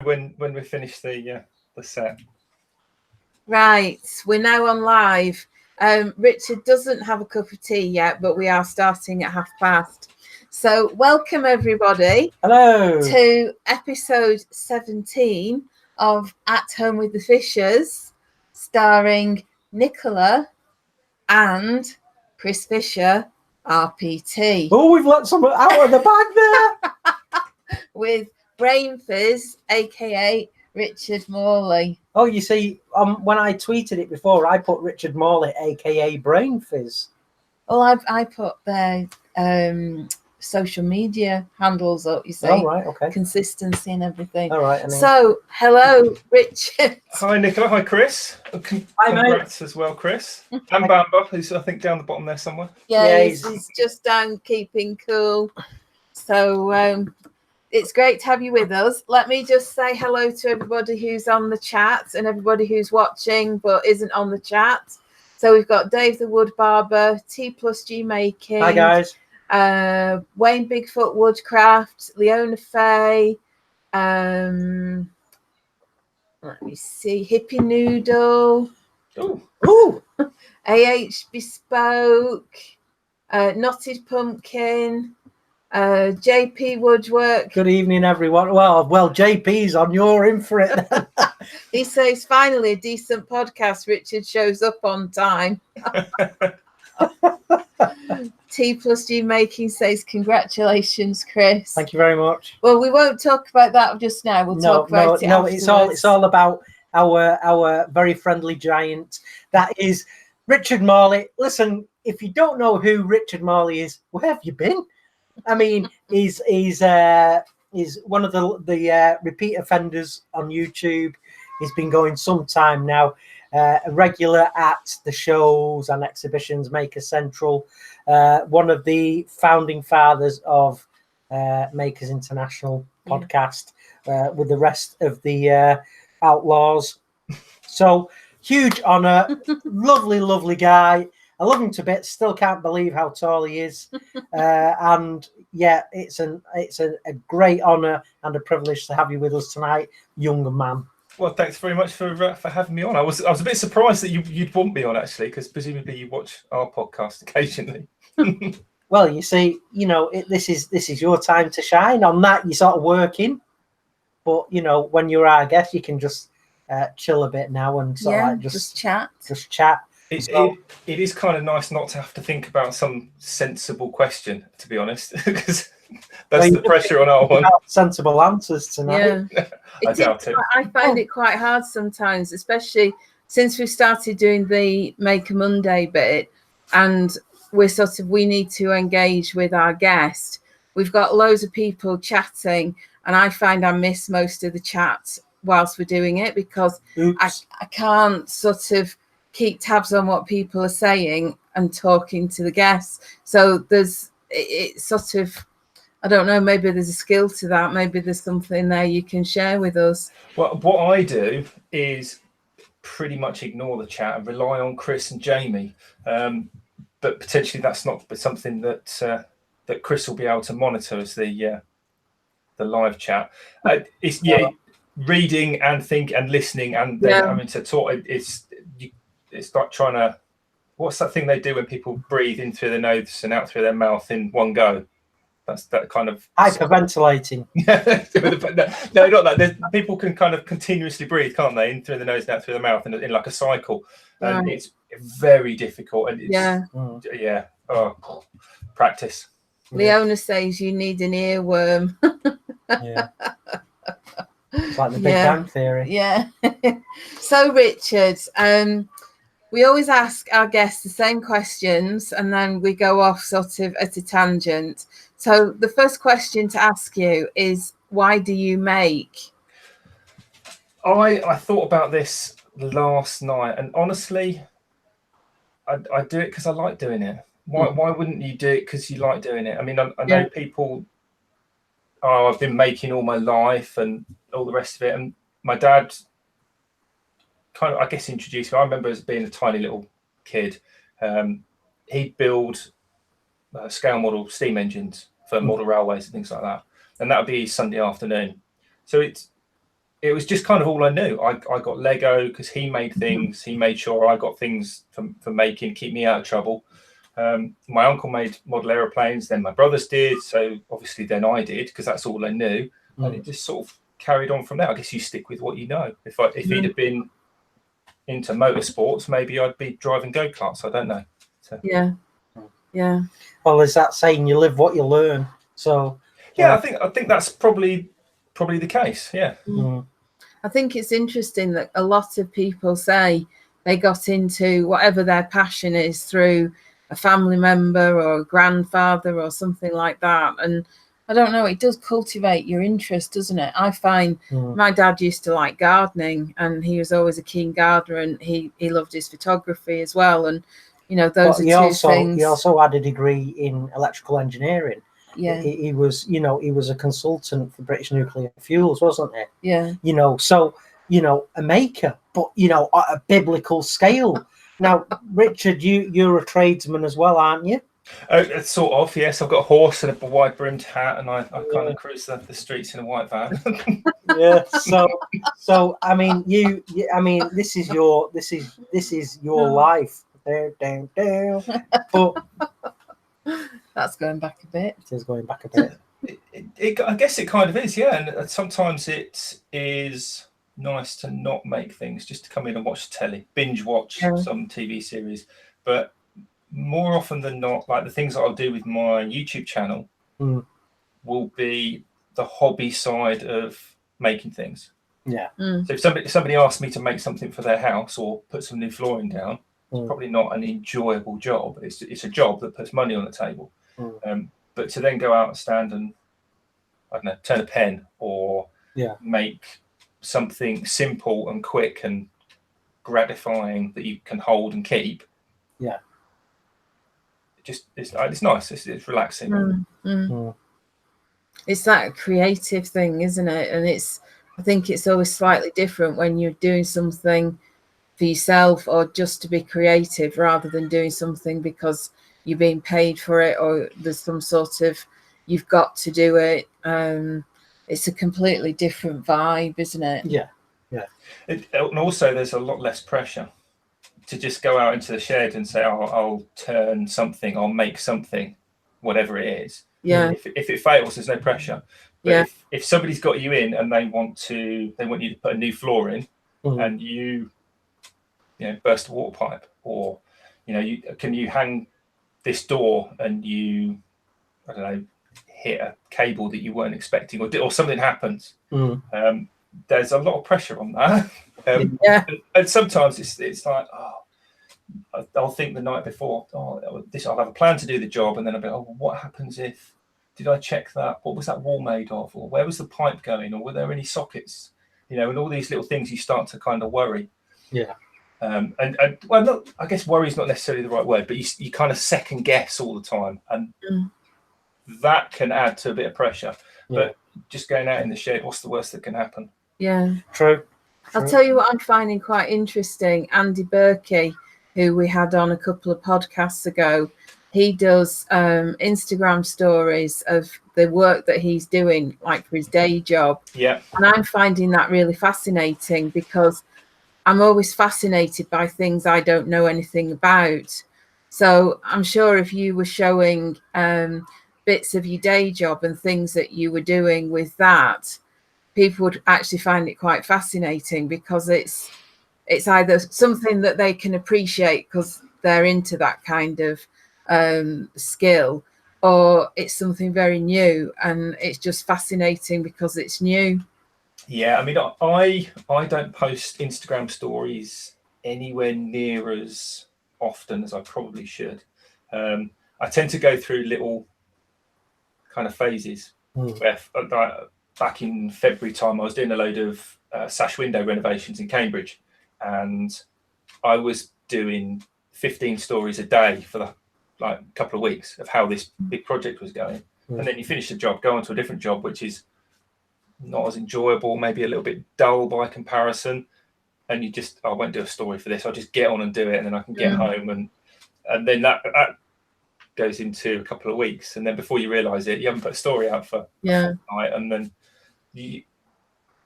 when we finish the set. Right, we're now on live. Richard doesn't have a cup of tea yet, but we are starting at past. So welcome everybody. Hello to episode 17 of At Home with the Fishers, starring Nicola and Chris Fisher, RPT. Oh, we've let some out of the bag there. With BrainFizz, aka Richard Morley. Oh, you see, when I tweeted it before, I put Richard Morley, aka BrainFizz. Well, I put their social media handles up, you see. Oh, right, okay. Consistency and everything. All right. So, hello, Richard. Hi, Nicola. Hi, Chris. Hi, congrats as well, Chris. And Bamba, who's I think down the bottom there somewhere. Yeah, he's just down keeping cool. So it's great to have you with us. Let me just say hello to everybody who's on the chat and everybody who's watching but isn't on the chat. So we've got Dave the Wood Barber, T+G Making. Hi, guys. Wayne Bigfoot Woodcraft, Leona Faye, let me see, Hippie Noodle, Ooh. AH Bespoke, Knotted Pumpkin, JP Woodwork. Good evening, everyone. Well, JP's on. You're in for it. He says, finally, a decent podcast. Richard shows up on time. T+G Making says, congratulations, Chris. Thank you very much. Well, we won't talk about that just now. We'll talk about it afterwards. It's all about our very friendly giant. That is Richard Morley. Listen, if you don't know who Richard Morley is, where have you been? I mean, he's one of the repeat offenders on YouTube. He's been going some time now. A regular at the shows and exhibitions, Maker Central, one of the founding fathers of Makers International podcast with the rest of the outlaws. So huge honor, lovely guy. I love him to bits. Still can't believe how tall he is, and yeah, it's a great honor and a privilege to have you with us tonight, young man. Well, thanks very much for having me on. I was a bit surprised that you'd want me on, actually, because presumably you watch our podcast occasionally. Well, you see, this is your time to shine. On that, you're sort of working, but when you're our guest, you can just chill a bit now and just chat. It is kind of nice not to have to think about some sensible question, to be honest, because that's the pressure on our one. Sensible answers tonight. Yeah. I find it quite hard sometimes, especially since we started doing the Maker Monday bit, and we need to engage with our guest. We've got loads of people chatting, and I find I miss most of the chat whilst we're doing it because I can't sort of keep tabs on what people are saying and talking to the guests. So it's sort of, I don't know, maybe there's a skill to that. Maybe there's something there you can share with us. Well, what I do is pretty much ignore the chat and rely on Chris and Jamie. But potentially that's not something that Chris will be able to monitor as the live chat. Reading and think and listening and then having to talk. It's like trying to, what's that thing they do when people breathe in through their nose and out through their mouth in one go? That's that kind of hyperventilating. No, not that. People can kind of continuously breathe, can't they? In through the nose and out through the mouth in like a cycle. And it's very difficult. And it's, practice. Leona says you need an earworm. Yeah. It's like the Big Bang Theory. Yeah. So, Richard, we always ask our guests the same questions and then we go off sort of at a tangent. So the first question to ask you is, why do you make? I thought about this last night, and honestly, I do it because I like doing it. Why wouldn't you do it because you like doing it? I mean, I know people, I've been making all my life and all the rest of it. And my dad kind of, I guess, introduced me. I remember as being a tiny little kid, he'd build scale model steam engines for model railways and things like that. And that would be Sunday afternoon. So it's it was just kind of all I knew. I got Lego because he made things. He made sure I got things for making, keep me out of trouble. My uncle made model aeroplanes, then my brothers did. So obviously then I did, because that's all I knew. And it just sort of carried on from there. I guess you stick with what you know. If he'd have been into motorsports, maybe I'd be driving go-karts. I don't know. So. Yeah. Well, is that saying you live what you learn? So yeah, I think that's probably the case. Yeah. I think it's interesting that a lot of people say they got into whatever their passion is through a family member or a grandfather or something like that. And I don't know, it does cultivate your interest, doesn't it? I find my dad used to like gardening, and he was always a keen gardener, and he loved his photography as well. And, you know, those are two things. He also had a degree in electrical engineering. Yeah. He was, you know, he was a consultant for British Nuclear Fuels, wasn't he? Yeah. You know, so, you know, a maker, but, you know, at a biblical scale. Now, Richard, you're a tradesman as well, aren't you? Sort of, yes. I've got a horse and a wide-brimmed hat, and I kind of cruise the streets in a white van. Yeah. So I mean, I mean, this is your life. Down. But that's going back a bit. It is going back a bit. I guess it kind of is, yeah. And sometimes it is nice to not make things, just to come in and watch telly, binge watch some TV series. But more often than not, like the things that I'll do with my YouTube channel will be the hobby side of making things. Yeah. So if somebody asks me to make something for their house or put some new flooring down, it's probably not an enjoyable job. It's a job that puts money on the table. But to then go out and stand and, I don't know, turn a pen or make something simple and quick and gratifying that you can hold and keep. Yeah. It's nice. It's relaxing. It's that creative thing, isn't it? And I think it's always slightly different when you're doing something for yourself or just to be creative, rather than doing something because you're being paid for it or there's some sort of you've got to do it. It's a completely different vibe, isn't it? Yeah. And also there's a lot less pressure to just go out into the shed and say, I'll turn something, I'll make something, whatever it is. Yeah. If it fails, there's no pressure. But if somebody's got you in and they want you to put a new floor in, and you burst a water pipe, or can you hang this door and you, I don't know, hit a cable that you weren't expecting, or something happens. There's a lot of pressure on that. And sometimes it's like, I'll think the night before, I'll have a plan to do the job, and then I'll be, what happens if, did I check that? What was that wall made of? Or where was the pipe going? Or were there any sockets? And all these little things you start to kind of worry. Yeah. And well, I guess worry is not necessarily the right word, but you kind of second guess all the time, and that can add to a bit of pressure. But just going out in the shed, what's the worst that can happen? Yeah. True. I'll tell you what I'm finding quite interesting. Andy Berkey, who we had on a couple of podcasts ago, he does Instagram stories of the work that he's doing, like for his day job. Yeah. And I'm finding that really fascinating, because I'm always fascinated by things I don't know anything about. So I'm sure if you were showing bits of your day job and things that you were doing with that, people would actually find it quite fascinating, because it's either something that they can appreciate because they're into that kind of skill, or it's something very new and it's just fascinating because it's new. Yeah, I mean, I don't post Instagram stories anywhere near as often as I probably should. I tend to go through little kind of phases. Where, back in February time, I was doing a load of sash window renovations in Cambridge, and I was doing 15 stories a day for the couple of weeks of how this big project was going. And then you finish the job, go on to a different job, which is not as enjoyable, maybe a little bit dull by comparison, and you just, I won't do a story for this, I'll just get on and do it, and then I can get home, and then that goes into a couple of weeks, and then before you realize it, you haven't put a story out for a fortnight, and then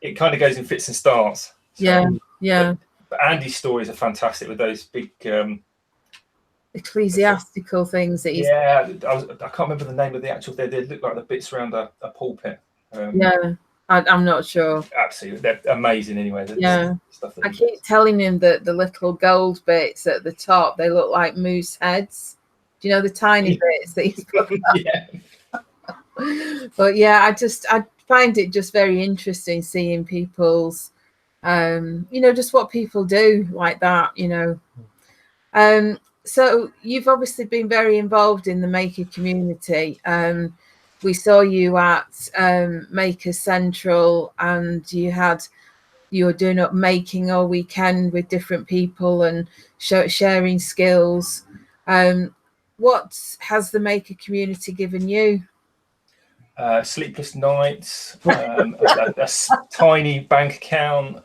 it kind of goes in fits and starts. So, yeah. But Andy's stories are fantastic with those big ecclesiastical things that he's. Yeah, I can't remember the name of the actual. They look like the bits around a pulpit. I'm not sure. Absolutely, they're amazing. Anyway, stuff that I keep telling him that the little gold bits at the top, they look like moose heads. Do you know the tiny bits that he's put? Yeah. But yeah, I find it just very interesting seeing people's, just what people do like that, So you've obviously been very involved in the maker community. We saw you at Maker Central, and you were doing up making all weekend with different people and sharing skills. What has the maker community given you? Sleepless nights, a tiny bank account.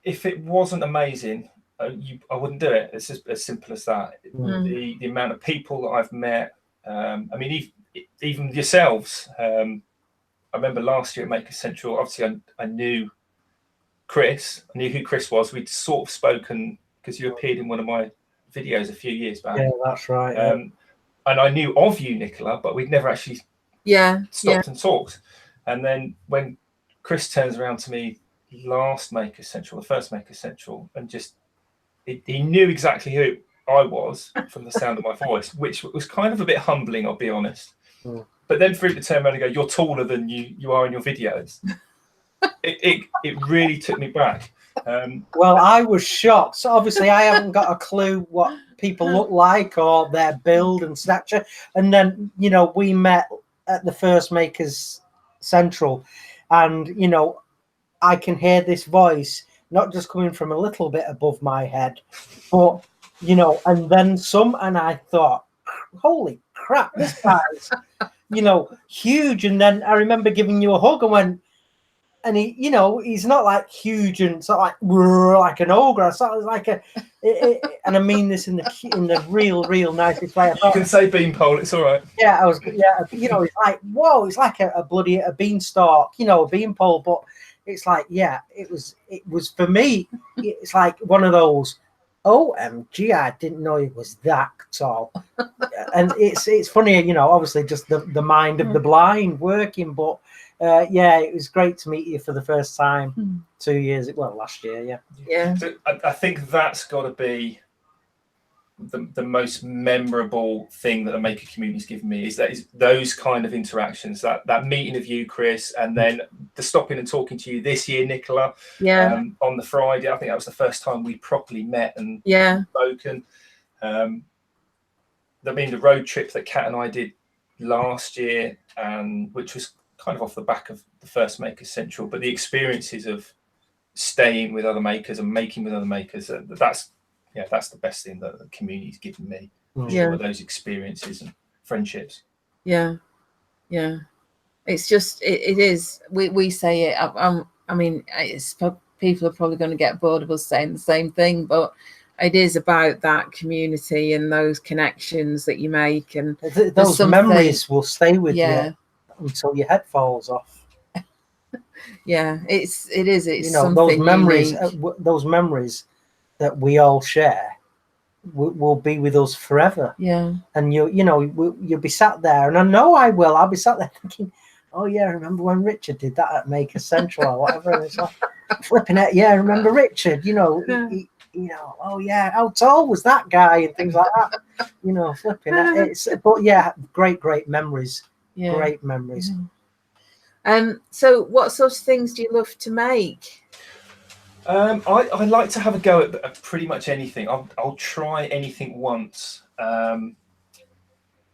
If it wasn't amazing, I wouldn't do it. It's just as simple as that. The amount of people that I've met. Even yourselves. I remember last year at Maker Central. Obviously, I knew Chris. I knew who Chris was. We'd sort of spoken because you appeared in one of my videos a few years back. Yeah, that's right. And I knew of you, Nicola, but we'd never actually stopped and talked. And then when Chris turns around to me last Maker Central, the first Maker Central, and just he knew exactly who I was from the sound of my voice, which was kind of a bit humbling, I'll be honest. But then for him to turn around and go, "You're taller than you are in your videos," it really took me back. Well, I was shocked. So obviously, I haven't got a clue what people look like or their build and stature. And then, we met at the first Makers Central, and I can hear this voice not just coming from a little bit above my head, but and then some, and I thought, holy crap, this guy's huge. And then I remember giving you a hug and went, and he, he's not like huge and sort of like an ogre. I thought it was like and I mean this in the real nicest way. You can say beanpole, it's all right. Yeah, it's like, whoa, it's like a bloody beanstalk, a beanpole, but it's like, it was for me, it's like one of those, OMG, I didn't know it was that tall. And it's funny, obviously just the mind of the blind working, but it was great to meet you for the first time 2 years, last year. So I think that's got to be the most memorable thing that the maker community's given me, is those kind of interactions, that meeting of you, Chris, and then the stopping and talking to you this year, Nicola, on the Friday. I think that was the first time we properly met and spoken. The road trip that Kat and I did last year, which was kind of off the back of the first Maker Central, but the experiences of staying with other makers and making with other makers, that's the best thing that the community's given me. Those experiences and friendships. It's just it is, we say it, it's people are probably going to get bored of us saying the same thing, but it is about that community and those connections that you make, and those memories will stay with you until your head falls off. It's something those memories that we all share will be with us forever. And you'll be sat there, and I know I'll be sat there thinking, oh yeah, I remember when Richard did that at Maker Central or whatever. And it's like flipping it, I remember Richard, he, oh yeah, how tall was that guy, and things like that. Flipping it. But great memories. Great memories. So what sort of things do you love to make? I like to have a go at pretty much anything. I'll try anything once. From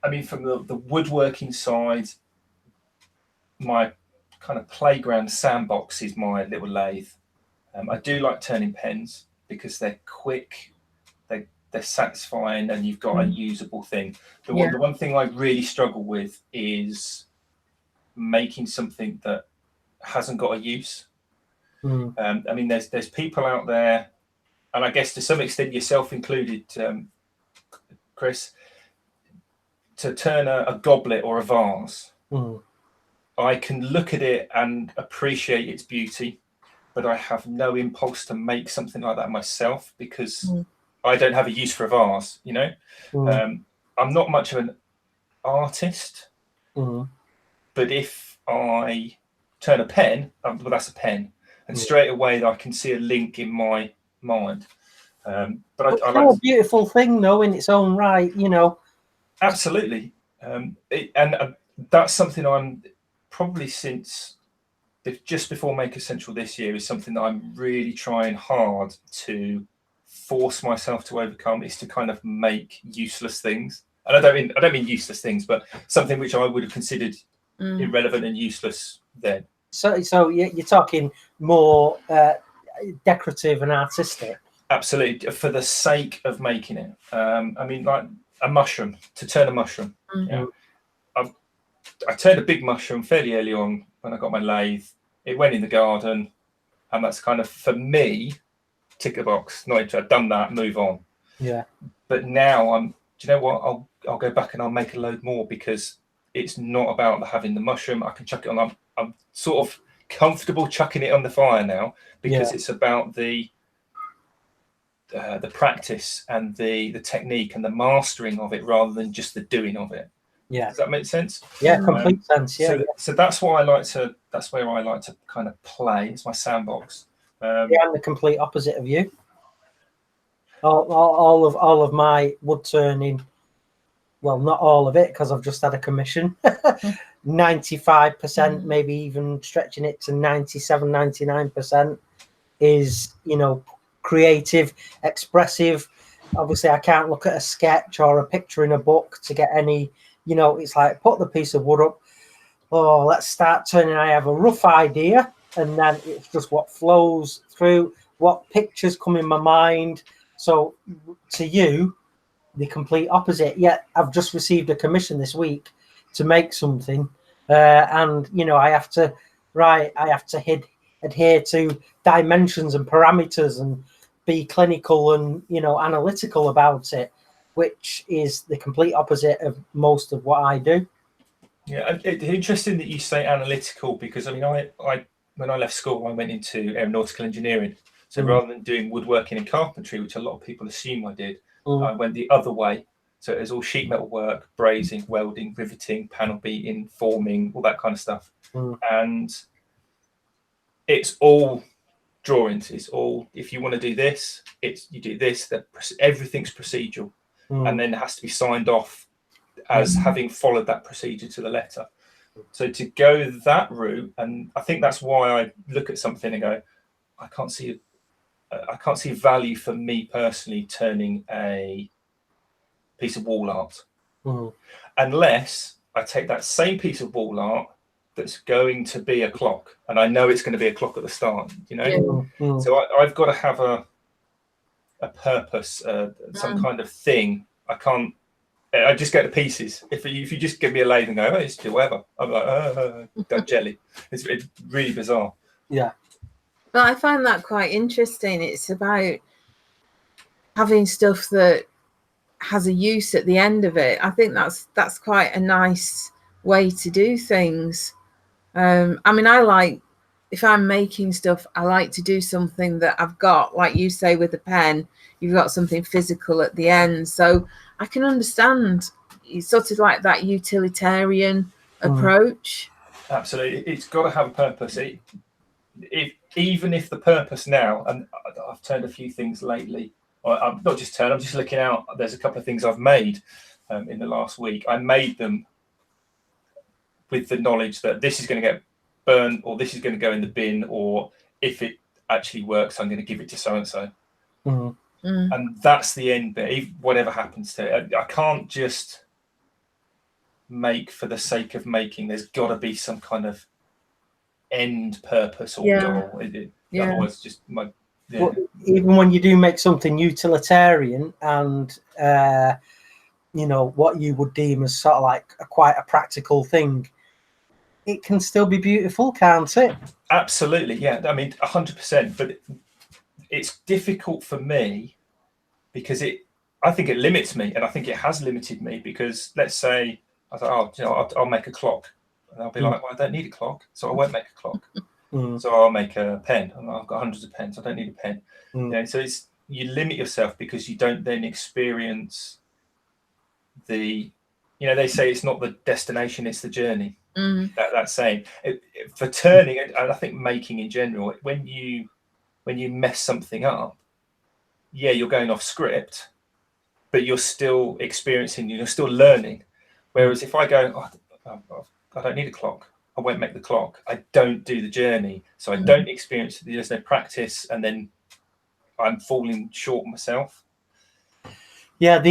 the woodworking side, my kind of playground sandbox is my little lathe. I do like turning pens because they're quick, they're satisfying, and you've got a usable thing. The one thing I really struggle with is making something that hasn't got a use. There's people out there, and I guess to some extent yourself included, Chris, to turn a goblet or a vase I can look at it and appreciate its beauty, but I have no impulse to make something like that myself because I don't have a use for a vase, you know. I'm not much of an artist, but if I turn a pen, well, that's a pen, and straight away I can see a link in my mind. But It's I still like a beautiful thing, though, in its own right, you know. absolutely, and that's something I'm probably since just before Maker Central this year is something that I'm really trying hard to force myself to overcome, is to kind of make useless things. And I don't mean useless things, but something which I would have considered irrelevant and useless then. So you're talking more decorative and artistic. Absolutely, for the sake of making it. I mean, like a mushroom, to turn a mushroom. Yeah. I turned a big mushroom fairly early on when I got my lathe. It went in the garden, and that's kind of, for me, tick the box. Not I've done that, move on. Yeah. But now do you know what? I'll go back and I'll make a load more, because it's not about having the mushroom. I can chuck it on. I'm sort of comfortable chucking it on the fire now, because it's about the practice and the technique and the mastering of it, rather than just the doing of it. Yeah. Does that make sense? Yeah, complete sense. Yeah. So that's why that's where I like to kind of play. It's my sandbox. I'm the complete opposite of you. All of my wood turning, well, not all of it, because I've just had a commission. 95%, maybe even stretching it to 97, 99% is, you know, creative, expressive. Obviously, I can't look at a sketch or a picture in a book to get any, you know, it's like put the piece of wood up. Oh, let's start turning. I have a rough idea, and then it's just what flows through, what pictures come in my mind. So to you, the complete opposite. Yet I've just received a commission this week to make something, and you know, I have to adhere to dimensions and parameters and be clinical and, you know, analytical about it, which is the complete opposite of most of what I do. Yeah, it's interesting that you say analytical, because I mean, I when I left school, I went into aeronautical engineering. So rather than doing woodworking and carpentry, which a lot of people assume I did, I went the other way. So it was all sheet metal work, brazing, welding, riveting, panel beating, forming, all that kind of stuff. And it's all drawings. It's all, if you want to do this, you do this. Everything's procedural, and then it has to be signed off as having followed that procedure to the letter. So to go that route, and I think that's why I look at something and go, I can't see value for me personally turning a piece of wall art, unless I take that same piece of wall art that's going to be a clock, and I know it's going to be a clock at the start, you know. So I've got to have a purpose, some kind of thing. I just get the pieces. If you just give me a lathe and go, oh, it's do whatever, I'm like, that jelly. It's really bizarre. Yeah. But I find that quite interesting. It's about having stuff that has a use at the end of it. I think that's quite a nice way to do things. I mean, if I'm making stuff, I like to do something that I've got, like you say with a pen, you've got something physical at the end. So I can understand it's sort of like that utilitarian approach. Absolutely. It's got to have a purpose. Even if the purpose now, and I've turned a few things lately, I'm not just turned, I'm just looking out. There's a couple of things I've made in the last week. I made them with the knowledge that this is going to get burned, or this is going to go in the bin, or if it actually works, I'm going to give it to so-and-so. And that's the end bit, whatever happens to it. I can't just make for the sake of making. There's got to be some kind of end purpose or goal. Otherwise, just my... Yeah. Well, even when you do make something utilitarian and you know, what you would deem as sort of like quite a practical thing, it can still be beautiful, can't it? Absolutely, yeah. I mean, 100%. But it's difficult for me because I think it limits me, and I think it has limited me, because let's say I thought, I'll make a clock. And I'll be like, well, I don't need a clock, so I won't make a clock. Mm. So I'll make a pen, and I've got hundreds of pens. I don't need a pen. Mm. You know, so you limit yourself because you don't then experience the, you know, they say it's not the destination, it's the journey. That saying for turning, and I think making in general, when you mess something up, yeah, you're going off script, but you're still experiencing, you're still learning. Whereas if I go, I don't need a clock, I won't make the clock, I don't do the journey, so I don't experience, there's no practice, and then I'm falling short myself. Yeah,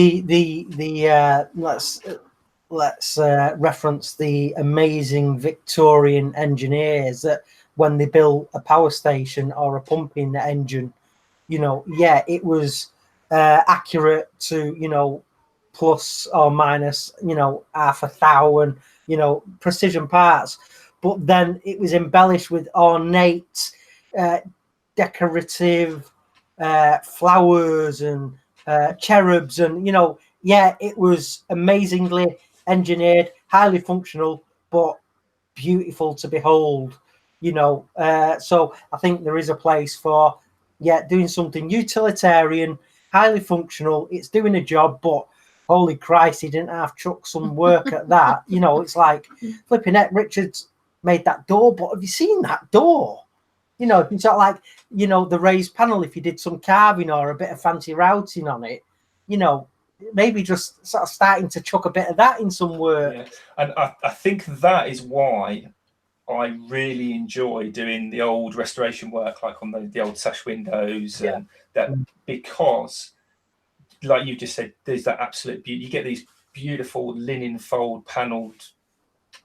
let's reference the amazing Victorian engineers that when they built a power station or a pumping engine, you know, yeah, it was accurate to, you know, plus or minus, you know, 500,000, you know, precision parts, but then it was embellished with ornate, decorative flowers and cherubs, and, you know, yeah, it was amazingly engineered, highly functional, but beautiful to behold, you know. So I think there is a place for, yeah, doing something utilitarian, highly functional. It's doing a job, but holy Christ, he didn't have chuck some work at that. You know, it's like flipping it. Richard's made that door, but have you seen that door? You know, it's sort of like, you know, the raised panel, if you did some carving or a bit of fancy routing on it, you know, maybe just sort of starting to chuck a bit of that in some work. Yeah. And I think that is why I really enjoy doing the old restoration work, like on the old sash windows, and that, because, like you just said, there's that absolute beauty. You get these beautiful linen fold panelled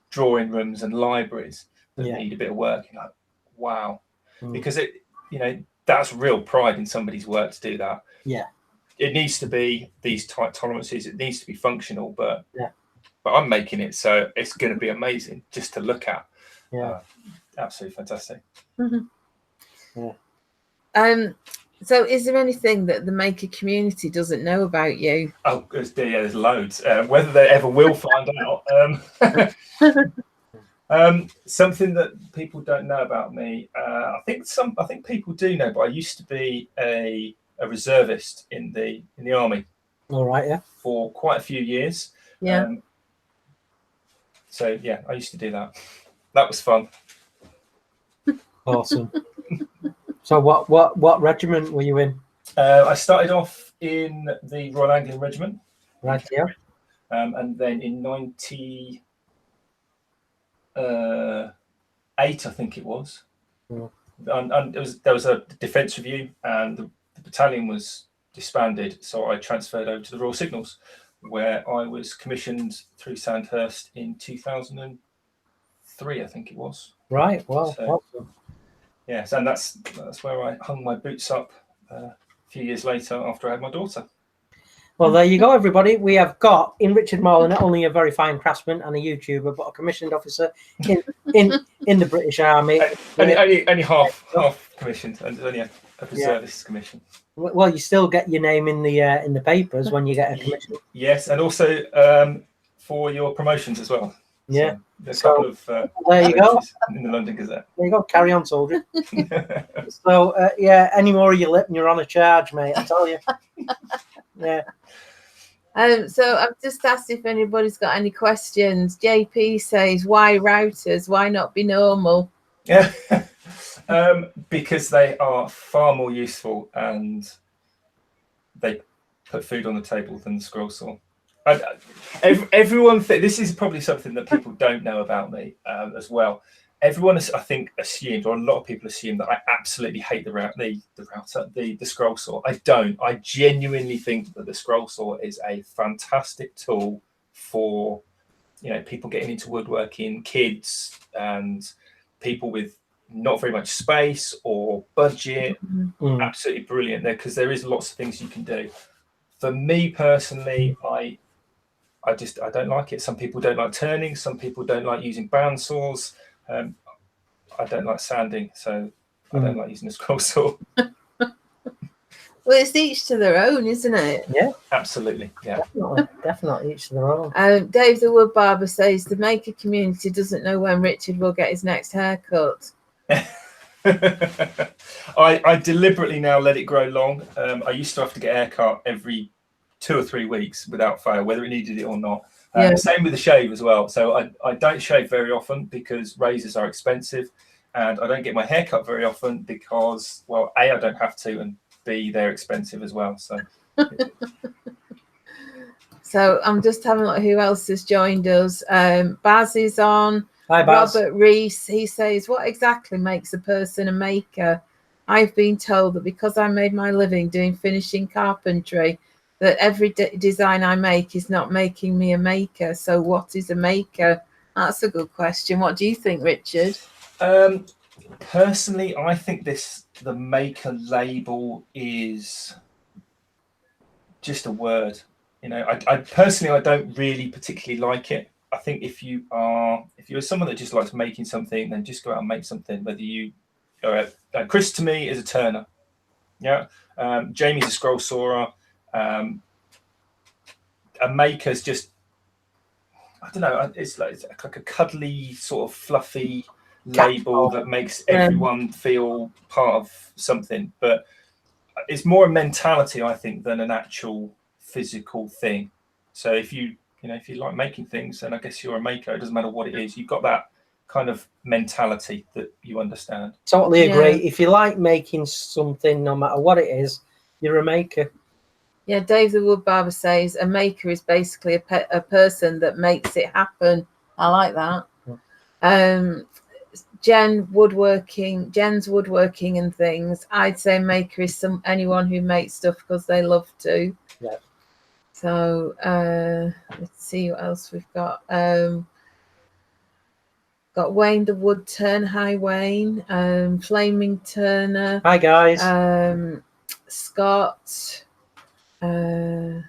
drawing rooms and libraries that need a bit of work. You're like, wow, because it, you know, that's real pride in somebody's work to do that. Yeah. It needs to be these tight tolerances. It needs to be functional, but I'm making it, so it's going to be amazing just to look at. Yeah, absolutely fantastic. Yeah. So is there anything that the maker community doesn't know about you? Oh, there's loads. Whether they ever will find out. Something that people don't know about me. I think people do know, but I used to be a reservist in the army. All right, yeah. For quite a few years. Yeah. So yeah, I used to do that. That was fun. Awesome. So what regiment were you in? I started off in the Royal Anglian Regiment. Right, yeah. And then in 98, I think it was. And there was a defence review, and the battalion was disbanded, so I transferred over to the Royal Signals, where I was commissioned through Sandhurst in 2003, I think it was. Right, well, awesome. Yes, and that's where I hung my boots up a few years later after I had my daughter. Well, there you go, everybody. We have got in Richard Marley not only a very fine craftsman and a YouTuber, but a commissioned officer in the British Army. Only half commissioned, and only a reservist commission. Well, you still get your name in the papers when you get a commission. Yes, and also for your promotions as well. Yeah, so there's a couple of there you go in the London Gazette. There you go. Carry on, soldier. So yeah, any more of your lip and you're on a charge, mate. I tell you. Yeah. So I've just asked if anybody's got any questions. JP says, why routers? Why not be normal? Yeah. Because they are far more useful and they put food on the table than the scroll saw. Everyone this is probably something that people don't know about me as well. Everyone has, I think, assumed, or a lot of people assume, that I absolutely hate the scroll saw. I don't. I genuinely think that the scroll saw is a fantastic tool for, you know, people getting into woodworking, kids, and people with not very much space or budget. Absolutely brilliant there, because there is lots of things you can do. For me personally, I don't like it. Some people don't like turning. Some people don't like using band saws. I don't like sanding, so I don't like using a scroll saw. Well, it's each to their own, isn't it? Yeah, Absolutely. Yeah. definitely each to their own. Dave the Wood Barber says the maker community doesn't know when Richard will get his next haircut. I deliberately now let it grow long. I used to have to get a haircut every 2 or 3 weeks without fail, whether it needed it or not. Yeah. Same with the shave as well. So I don't shave very often because razors are expensive, and I don't get my hair cut very often because, well, A, I don't have to, and B, they're expensive as well. So So I'm just having a look who else has joined us. Baz is on. Hi, Baz. Robert Reese, he says, what exactly makes a person a maker? I've been told that because I made my living doing finishing carpentry, that every design I make is not making me a maker. So what is a maker? That's a good question. What do you think, Richard? Personally, I think the maker label is just a word. You know, I personally, I don't really particularly like it. I think if you're someone that just likes making something, then just go out and make something. Whether you, Chris to me is a turner, yeah. Jamie's a scroll sawer. A maker's just, I don't know. It's like a cuddly sort of fluffy label that makes everyone feel part of something. But it's more a mentality, I think, than an actual physical thing. So if you like making things, then I guess you're a maker. It doesn't matter what it is. You've got that kind of mentality that you understand. Totally agree. Yeah. If you like making something, no matter what it is, you're a maker. Yeah, Dave the Wood Barber says a maker is basically a person that makes it happen. I like that. Jen's woodworking and things. I'd say maker is anyone who makes stuff because they love to. Yeah. So let's see what else we've got. Got Wayne the Woodturner. Hi Wayne. Flaming Turner. Hi guys. Scott. I'm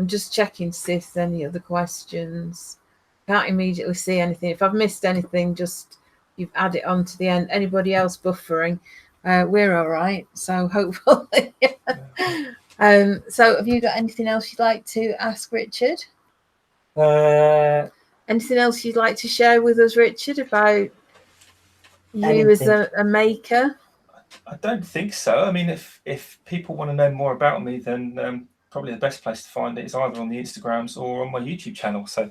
just checking to see if there's any other questions. Can't immediately see anything. If I've missed anything, just you've added it on to the end. Anybody else buffering? We're all right. So hopefully. So have you got anything else you'd like to ask Richard? Anything else you'd like to share with us, Richard, about you as a maker? I don't think so. I mean, if people want to know more about me, then probably the best place to find it is either on the Instagrams or on my YouTube channel. So,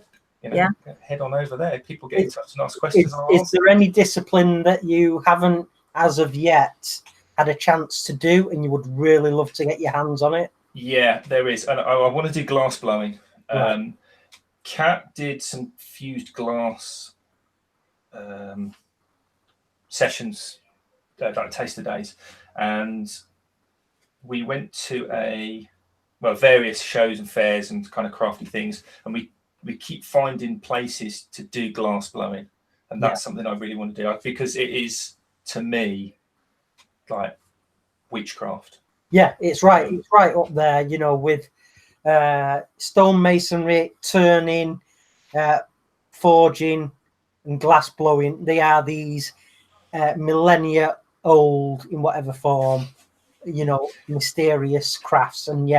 head on over there. People get in touch and ask questions. Is there any discipline that you haven't, as of yet, had a chance to do and you would really love to get your hands on it? Yeah, there is. And I want to do glass blowing. Right. Kat did some fused glass sessions, like taster days, and we went to various shows and fairs and kind of crafty things, and we keep finding places to do glass blowing, and that's something I really want to do because it is, to me, like witchcraft. Yeah, it's right. It's right up there, with stonemasonry, turning, forging, and glass blowing. They are these millennia old, in whatever form, mysterious crafts. And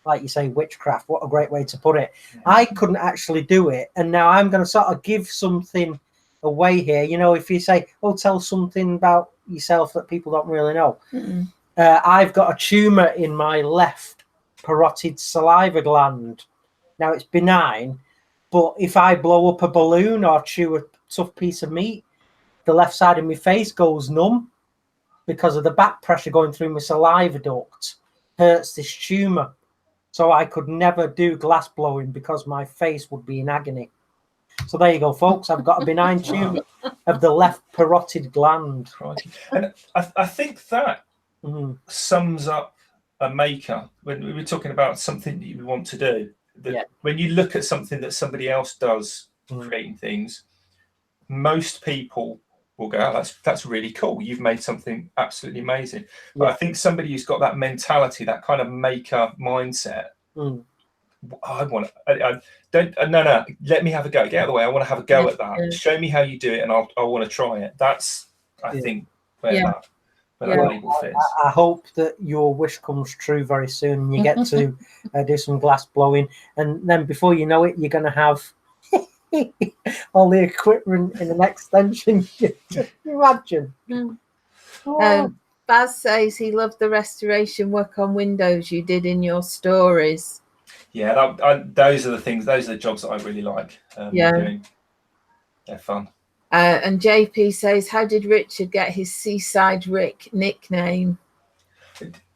like you say, witchcraft. What a great way to put it. I couldn't actually do it, and now I'm going to sort of give something away here. If you say, tell something about yourself that people don't really know. I've got a tumor in my left parotid saliva gland. Now it's benign, but if I blow up a balloon or chew a tough piece of meat, the left side of my face goes numb because of the back pressure going through my saliva duct. Hurts this tumor. So I could never do glass blowing because my face would be in agony. So there you go, folks. I've got a benign tumor of the left parotid gland. And I think that sums up a maker. When we were talking about something that you want to do, when you look at something that somebody else does, creating things, most people will go, "Oh, that's really cool. You've made something absolutely amazing." But I think somebody who's got that mentality, that kind of maker mindset, I want to. No. Let me have a go. Get out of the way. I want to have a go at that. Show me how you do it, and I want to try it. That's I think where when Yeah. that label fits. I hope that your wish comes true very soon and you get to do some glass blowing. And then before you know it, you're going to have all the equipment in an extension. Just imagine. Oh. Baz says he loved the restoration work on windows you did in your stories. Yeah, those are the things. Those are the jobs that I really like doing. They're fun. And JP says, how did Richard get his Seaside Rick nickname?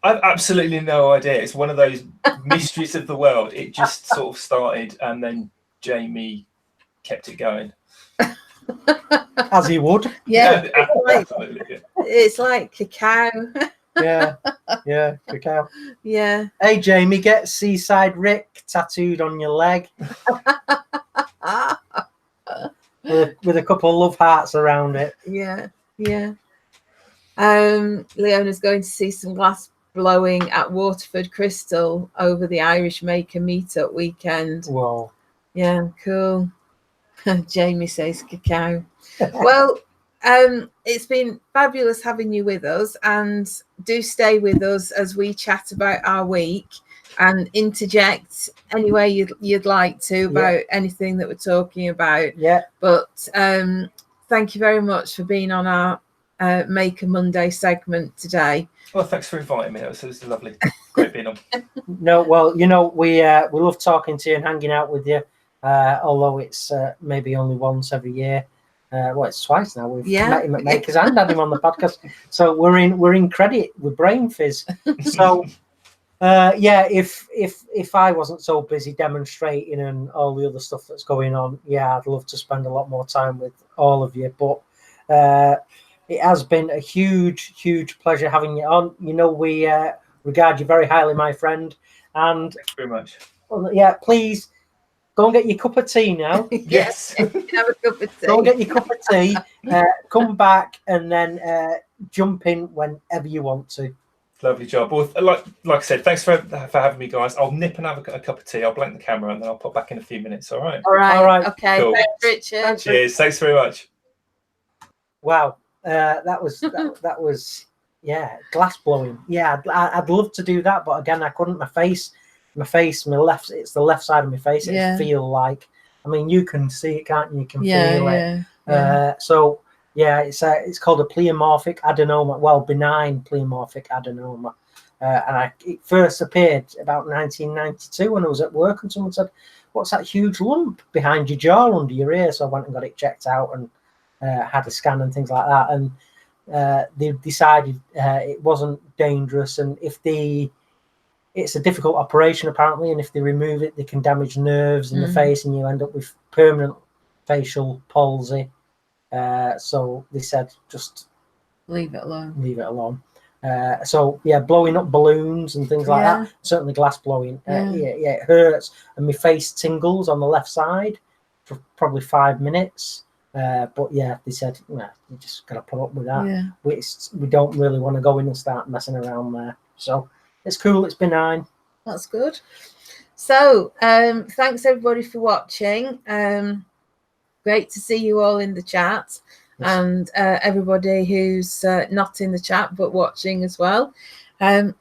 I've absolutely no idea. It's one of those mysteries of the world. It just sort of started, and then Jamie kept it going. As he would. Yeah, Absolutely. it's like cacao. Yeah, cacao. Yeah. Hey, Jamie, get Seaside Rick tattooed on your leg with a couple of love hearts around it. Yeah. Leona's going to see some glass blowing at Waterford Crystal over the Irish Maker Meetup weekend. Whoa. Yeah, cool. Jamie says cacao. Well, it's been fabulous having you with us, and do stay with us as we chat about our week and interject any way you'd like to about anything that we're talking about. Yeah. But thank you very much for being on our Maker Monday segment today. Well, thanks for inviting me. It was lovely. Great being on. No, well, we love talking to you and hanging out with you. Although it's maybe only once every year. Well, it's twice now. We've met him at Makers and had him on the podcast. So we're in credit with BrainFizz. So if I wasn't so busy demonstrating and all the other stuff that's going on, I'd love to spend a lot more time with all of you. But it has been a huge pleasure having you on. We regard you very highly, my friend. And thanks very much. Please. Go and get your cup of tea now. Yes. Have a cup of tea. Go and get your cup of tea. Come back and then jump in whenever you want to. Lovely job. Well, like I said, thanks for having me, guys. I'll nip and have a cup of tea. I'll blank the camera and then I'll pop back in a few minutes. All right. All right. Okay. Cool. Thanks, Richard. Cheers. Thanks very much. Wow. That was glass blowing. Yeah, I'd love to do that, but again, I couldn't. My left, it's the left side of my face. It feel like, you can see it, can't you? You can feel it. So it's called a pleomorphic adenoma. Well, benign pleomorphic adenoma. And it first appeared about 1992 when I was at work, and someone said, "What's that huge lump behind your jaw under your ear?" So I went and got it checked out and had a scan and things like that. And they decided it wasn't dangerous, and it's a difficult operation apparently, and if they remove it, they can damage nerves in the face, and you end up with permanent facial palsy. So they said, just leave it alone. Blowing up balloons and things like that. Certainly glass blowing. It hurts, and my face tingles on the left side for probably 5 minutes. But they said, you just got to put up with that. Yeah. We don't really want to go in and start messing around there. So it's cool. It's benign. That's good. So thanks everybody for watching. Great to see you all in the chat, and everybody who's not in the chat but watching as well.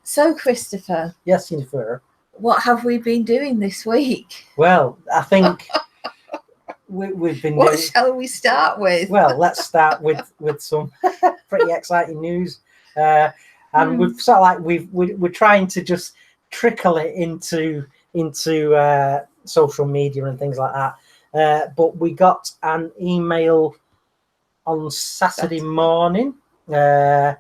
So Christopher. Yes, Jennifer. What have we been doing this week? Well, I think we've been. What shall we start with? Well, let's start with some pretty exciting news. And we've sort of like we're trying to just trickle it into social media and things like that. But we got an email on Saturday morning. I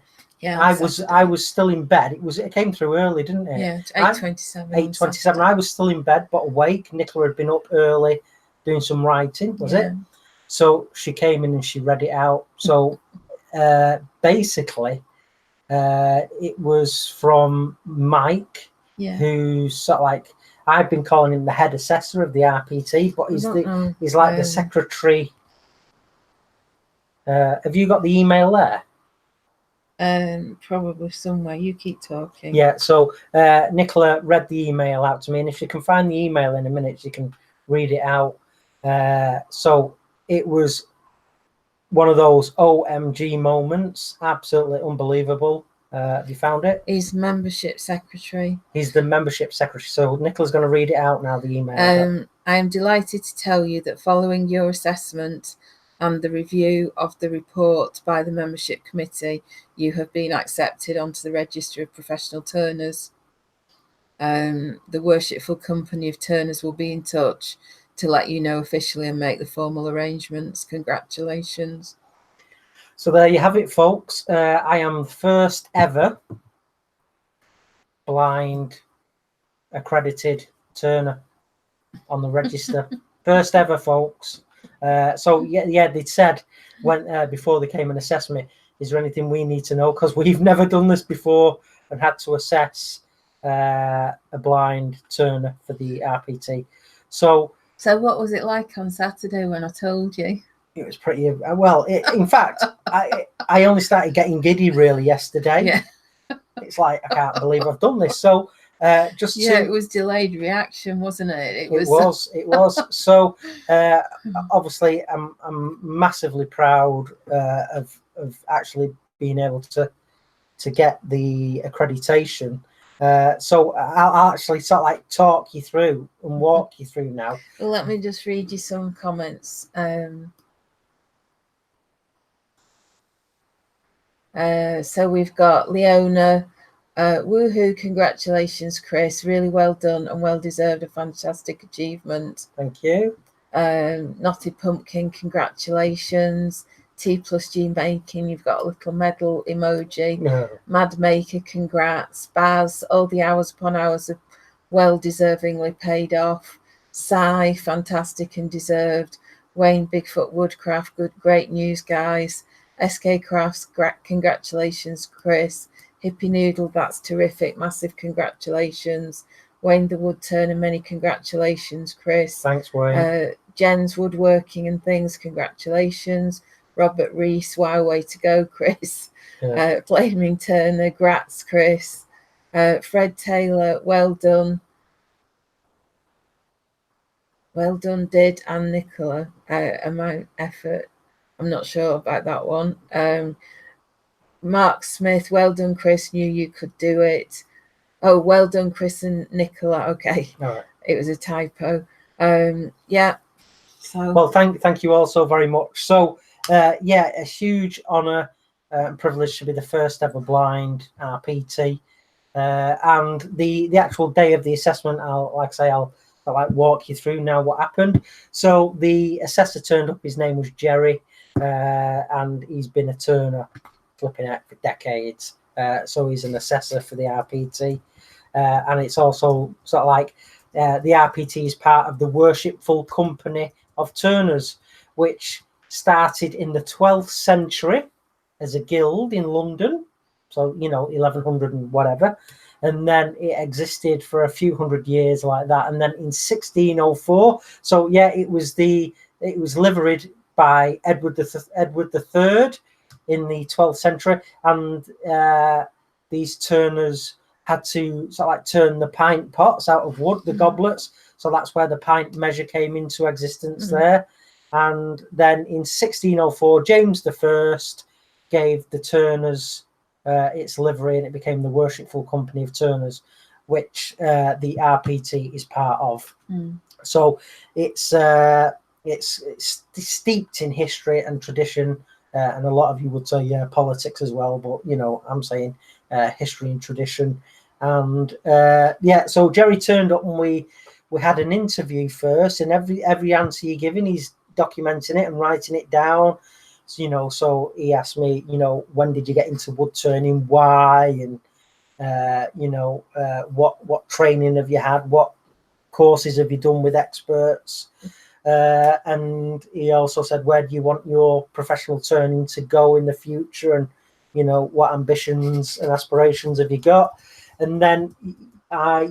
was still in bed. It came through early, didn't it? Yeah, 8:27. 8:27. I was still in bed but awake. Nicola had been up early doing some writing. Was it? So she came in and she read it out. So basically. It was from Mike, who's sort of like, I've been calling him the head assessor of the RPT, but he's like the secretary. Have you got the email there? Probably somewhere. You keep talking. Yeah. So Nicola read the email out to me, and if you can find the email in a minute, you can read it out. So it was one of those OMG moments, absolutely unbelievable. Have you found it? He's membership secretary. He's the membership secretary. So Nicola's going to read it out now, the email. I am delighted to tell you that following your assessment and the review of the report by the membership committee, you have been accepted onto the register of professional turners. The worshipful company of turners will be in touch to let you know officially and make the formal arrangements. Congratulations. So there you have it, folks. I am the first ever blind accredited turner on the register. First ever, folks. So yeah, they said when before they came and assessed me, is there anything we need to know? Because we've never done this before and had to assess a blind turner for the RPT. So what was it like on Saturday when I told you? It was pretty well. In fact, I only started getting giddy really yesterday. Yeah. It's like I can't believe I've done this. So it was delayed reaction, wasn't it? It was. So obviously, I'm massively proud of actually being able to get the accreditation. So I'll actually sort of like talk you through and walk you through now. Well, let me just read you some comments. So we've got Leona, woohoo, congratulations, Chris. Really well done and well deserved, a fantastic achievement. Thank you. Knotted Pumpkin, congratulations. T+G Making, you've got a little medal emoji. No. Mad Maker, congrats. Baz, all the hours upon hours have well deservingly paid off. Sai, fantastic and deserved. Wayne, Bigfoot Woodcraft, great news, guys. SK Crafts, congratulations, Chris. Hippie Noodle, that's terrific, massive congratulations. Wayne the Woodturner, many congratulations, Chris. Thanks, Wayne. Jen's Woodworking and Things, congratulations. Robert Reese, wow, way to go, Chris. Yeah. Flaming Turner, grats, Chris. Fred Taylor, well done. Well done, Did and Nicola. Amount effort. I'm not sure about that one. Mark Smith, well done, Chris. Knew you could do it. Oh, well done, Chris and Nicola. Okay. All right. It was a typo. Yeah. So well, thank you all so very much. So yeah, a huge honour and privilege to be the first ever blind RPT. And the actual day of the assessment, I'll walk you through now what happened. So the assessor turned up. His name was Jerry. And he's been a turner flipping out for decades. So he's an assessor for the RPT. And it's also sort of like the RPT is part of the Worshipful Company of Turners, which started in the 12th century as a guild in London. So, 1100 and whatever. And then it existed for a few hundred years like that. And then in 1604, so yeah, it was liveried by Edward III in the 12th century, and these turners had to sort of like turn the pint pots out of wood, the goblets. So that's where the pint measure came into existence there. And then in 1604, James I gave the turners its livery, and it became the Worshipful Company of Turners, which the RPT is part of. So it's steeped in history and tradition, and a lot of you would say politics as well, but I'm saying history and tradition. And so Jerry turned up, and we had an interview first, and every answer you're giving, he's documenting it and writing it down. So, so he asked me, when did you get into wood turning, why, and what training have you had, what courses have you done with experts. And he also said, where do you want your professional turning to go in the future? And, what ambitions and aspirations have you got? And then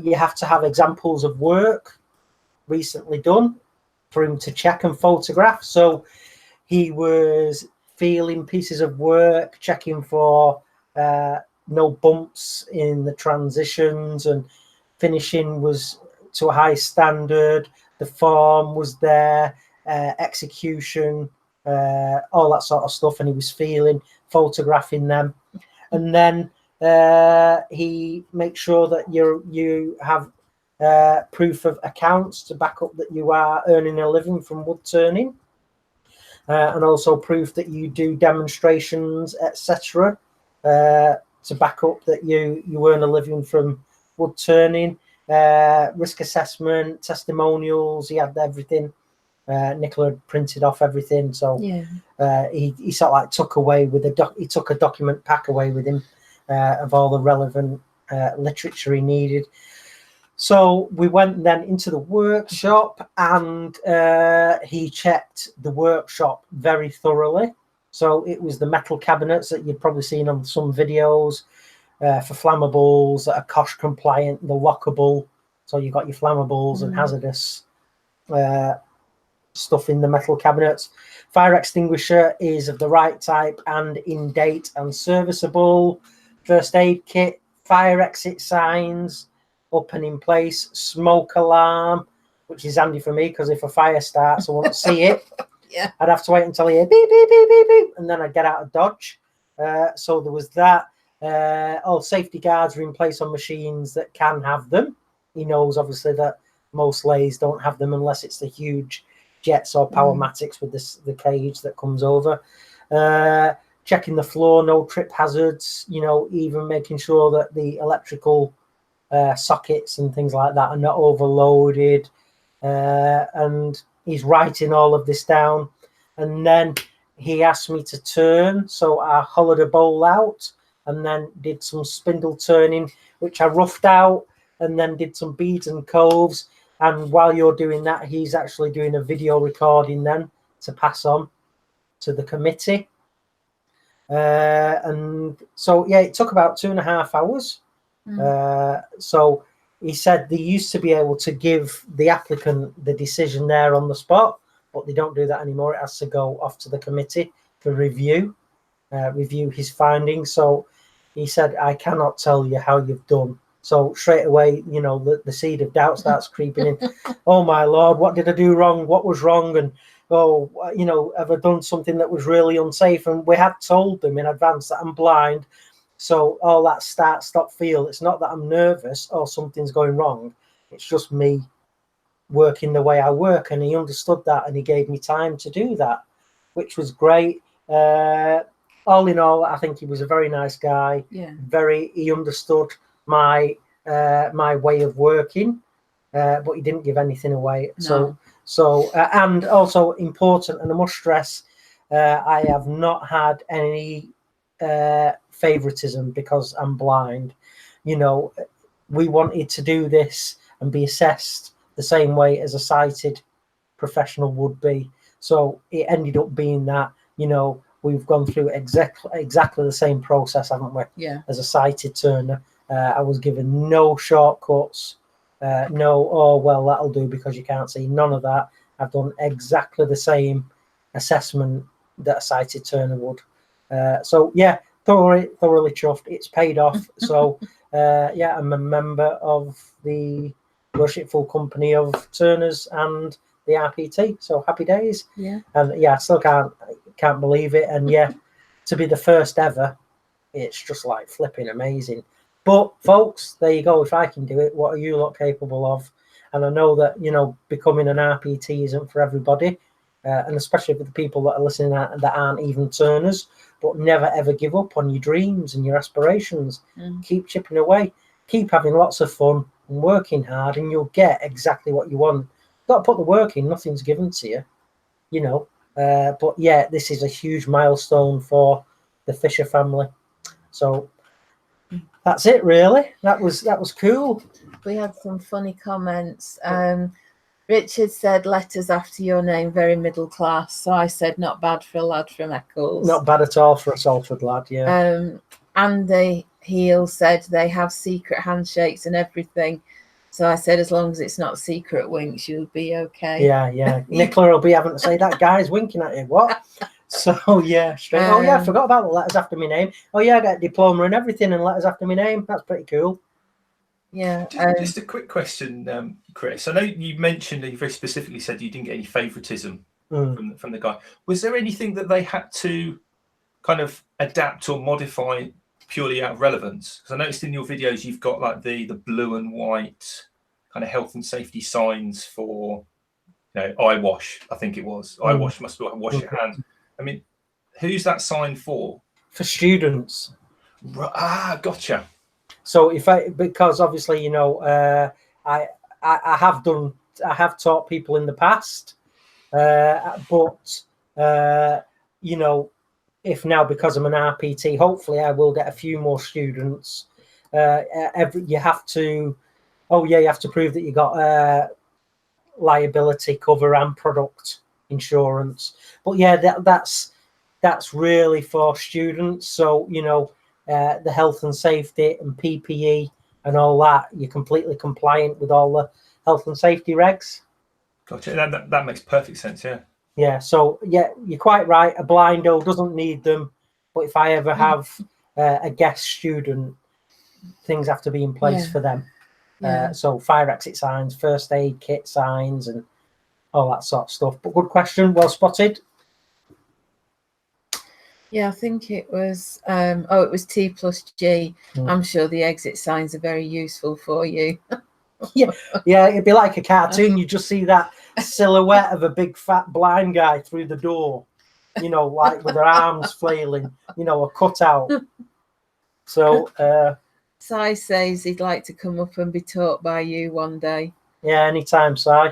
you have to have examples of work recently done for him to check and photograph. So he was feeling pieces of work, checking for no bumps in the transitions, and finishing was to a high standard. The form was there, execution, all that sort of stuff, and he was photographing them. And then He makes sure that you have proof of accounts to back up that you are earning a living from wood turning, and also proof that you do demonstrations, etc., to back up that you earn a living from wood turning. Risk assessment, testimonials. He had everything. Nicola had printed off everything, so he sort of like took a document pack away with him of all the relevant literature he needed. So we went then into the workshop, and he checked the workshop very thoroughly. So it was the metal cabinets that you've probably seen on some videos for flammables that are COSH compliant, the lockable. So you've got your flammables and hazardous stuff in the metal cabinets. Fire extinguisher is of the right type and in date and serviceable. First aid kit, fire exit signs up and in place, smoke alarm, which is handy for me because if a fire starts, I want to see it. I'd have to wait until I hear beep, beep, beep, beep, beep, and then I'd get out of dodge. So there was that. All safety guards are in place on machines that can have them. He knows, obviously, that most lathes don't have them unless it's the huge jets or Powermatics with the cage that comes over. Checking the floor, no trip hazards, even making sure that the electrical sockets and things like that are not overloaded. And he's writing all of this down. And then he asked me to turn. So I hollowed a bowl out and then did some spindle turning, which I roughed out, and then did some beads and coves. And while you're doing that, he's actually doing a video recording then to pass on to the committee. And so, it took about 2.5 hours. So he said they used to be able to give the applicant the decision there on the spot, but they don't do that anymore. It has to go off to the committee for review his findings. So he said, I cannot tell you how you've done. So straight away, the seed of doubt starts creeping in. Oh my Lord, what did I do wrong? What was wrong? And have I done something that was really unsafe? And we had told them in advance that I'm blind. So all that start, stop, feel, it's not that I'm nervous or something's going wrong. It's just me working the way I work. And he understood that, and he gave me time to do that, which was great. All in all, I think he was a very nice guy. He understood my way of working, but he didn't give anything away. No. So and also important, and I must stress, I have not had any favoritism because I'm blind. We wanted to do this and be assessed the same way as a sighted professional would be. So it ended up being that, we've gone through exactly the same process, haven't we? As a sighted turner. I was given no shortcuts, that'll do because you can't see. None of that. I've done exactly the same assessment that a sighted turner would. Thoroughly chuffed. It's paid off. So, I'm a member of the Worshipful Company of Turners and the RPT. So happy days. And I still can't believe it. And to be the first ever, it's just like flipping amazing. But folks, there you go. If I can do it, what are you lot capable of? And I know that, becoming an RPT isn't for everybody. And especially for the people that are listening that aren't even turners, but never ever give up on your dreams and your aspirations. Keep chipping away, keep having lots of fun and working hard, and you'll get exactly what you want. You've got to put the work in, nothing's given to you, but this is a huge milestone for the Fisher family. So that's it, really. That was cool. We had some funny comments. Richard said letters after your name, very middle class. So I said not bad for a lad from Eccles. Not bad at all for a Salford lad, Andy Heel said they have secret handshakes and everything. So I said as long as it's not secret winks, you'll be okay. Yeah. Nicola will be having to say that guy's winking at you. What? So straight. I forgot about the letters after my name. I got a diploma and everything and letters after my name. That's pretty cool. Just a quick question, Chris. I know you mentioned that you very specifically said you didn't get any favoritism from the guy. Was there anything that they had to kind of adapt or modify purely out of relevance? Because I noticed in your videos you've got like the blue and white kind of health and safety signs for, eye wash. I think it was eye wash must be like wash your hands. I mean, who's that sign for? For students. Gotcha. So because obviously, I have taught people in the past, but if now, because I'm an RPT, hopefully I will get a few more students. You have to prove that you got liability cover and product insurance. But yeah, that's really for students. So the health and safety and PPE and all that, you're completely compliant with all the health and safety regs. Gotcha. That makes perfect sense. Yeah. Yeah. So yeah, you're quite right. A blindo doesn't need them, but if I ever have a guest student, things have to be in place for them. So fire exit signs, first aid kit signs, and all that sort of stuff. But good question, well spotted. Yeah, I think it was it was T+G. I'm sure the exit signs are very useful for you. Yeah, it'd be like a cartoon. You just see that silhouette of a big fat blind guy through the door, like with their arms flailing, a cutout. So Si says he'd like to come up and be taught by you one day. Yeah, anytime, Si.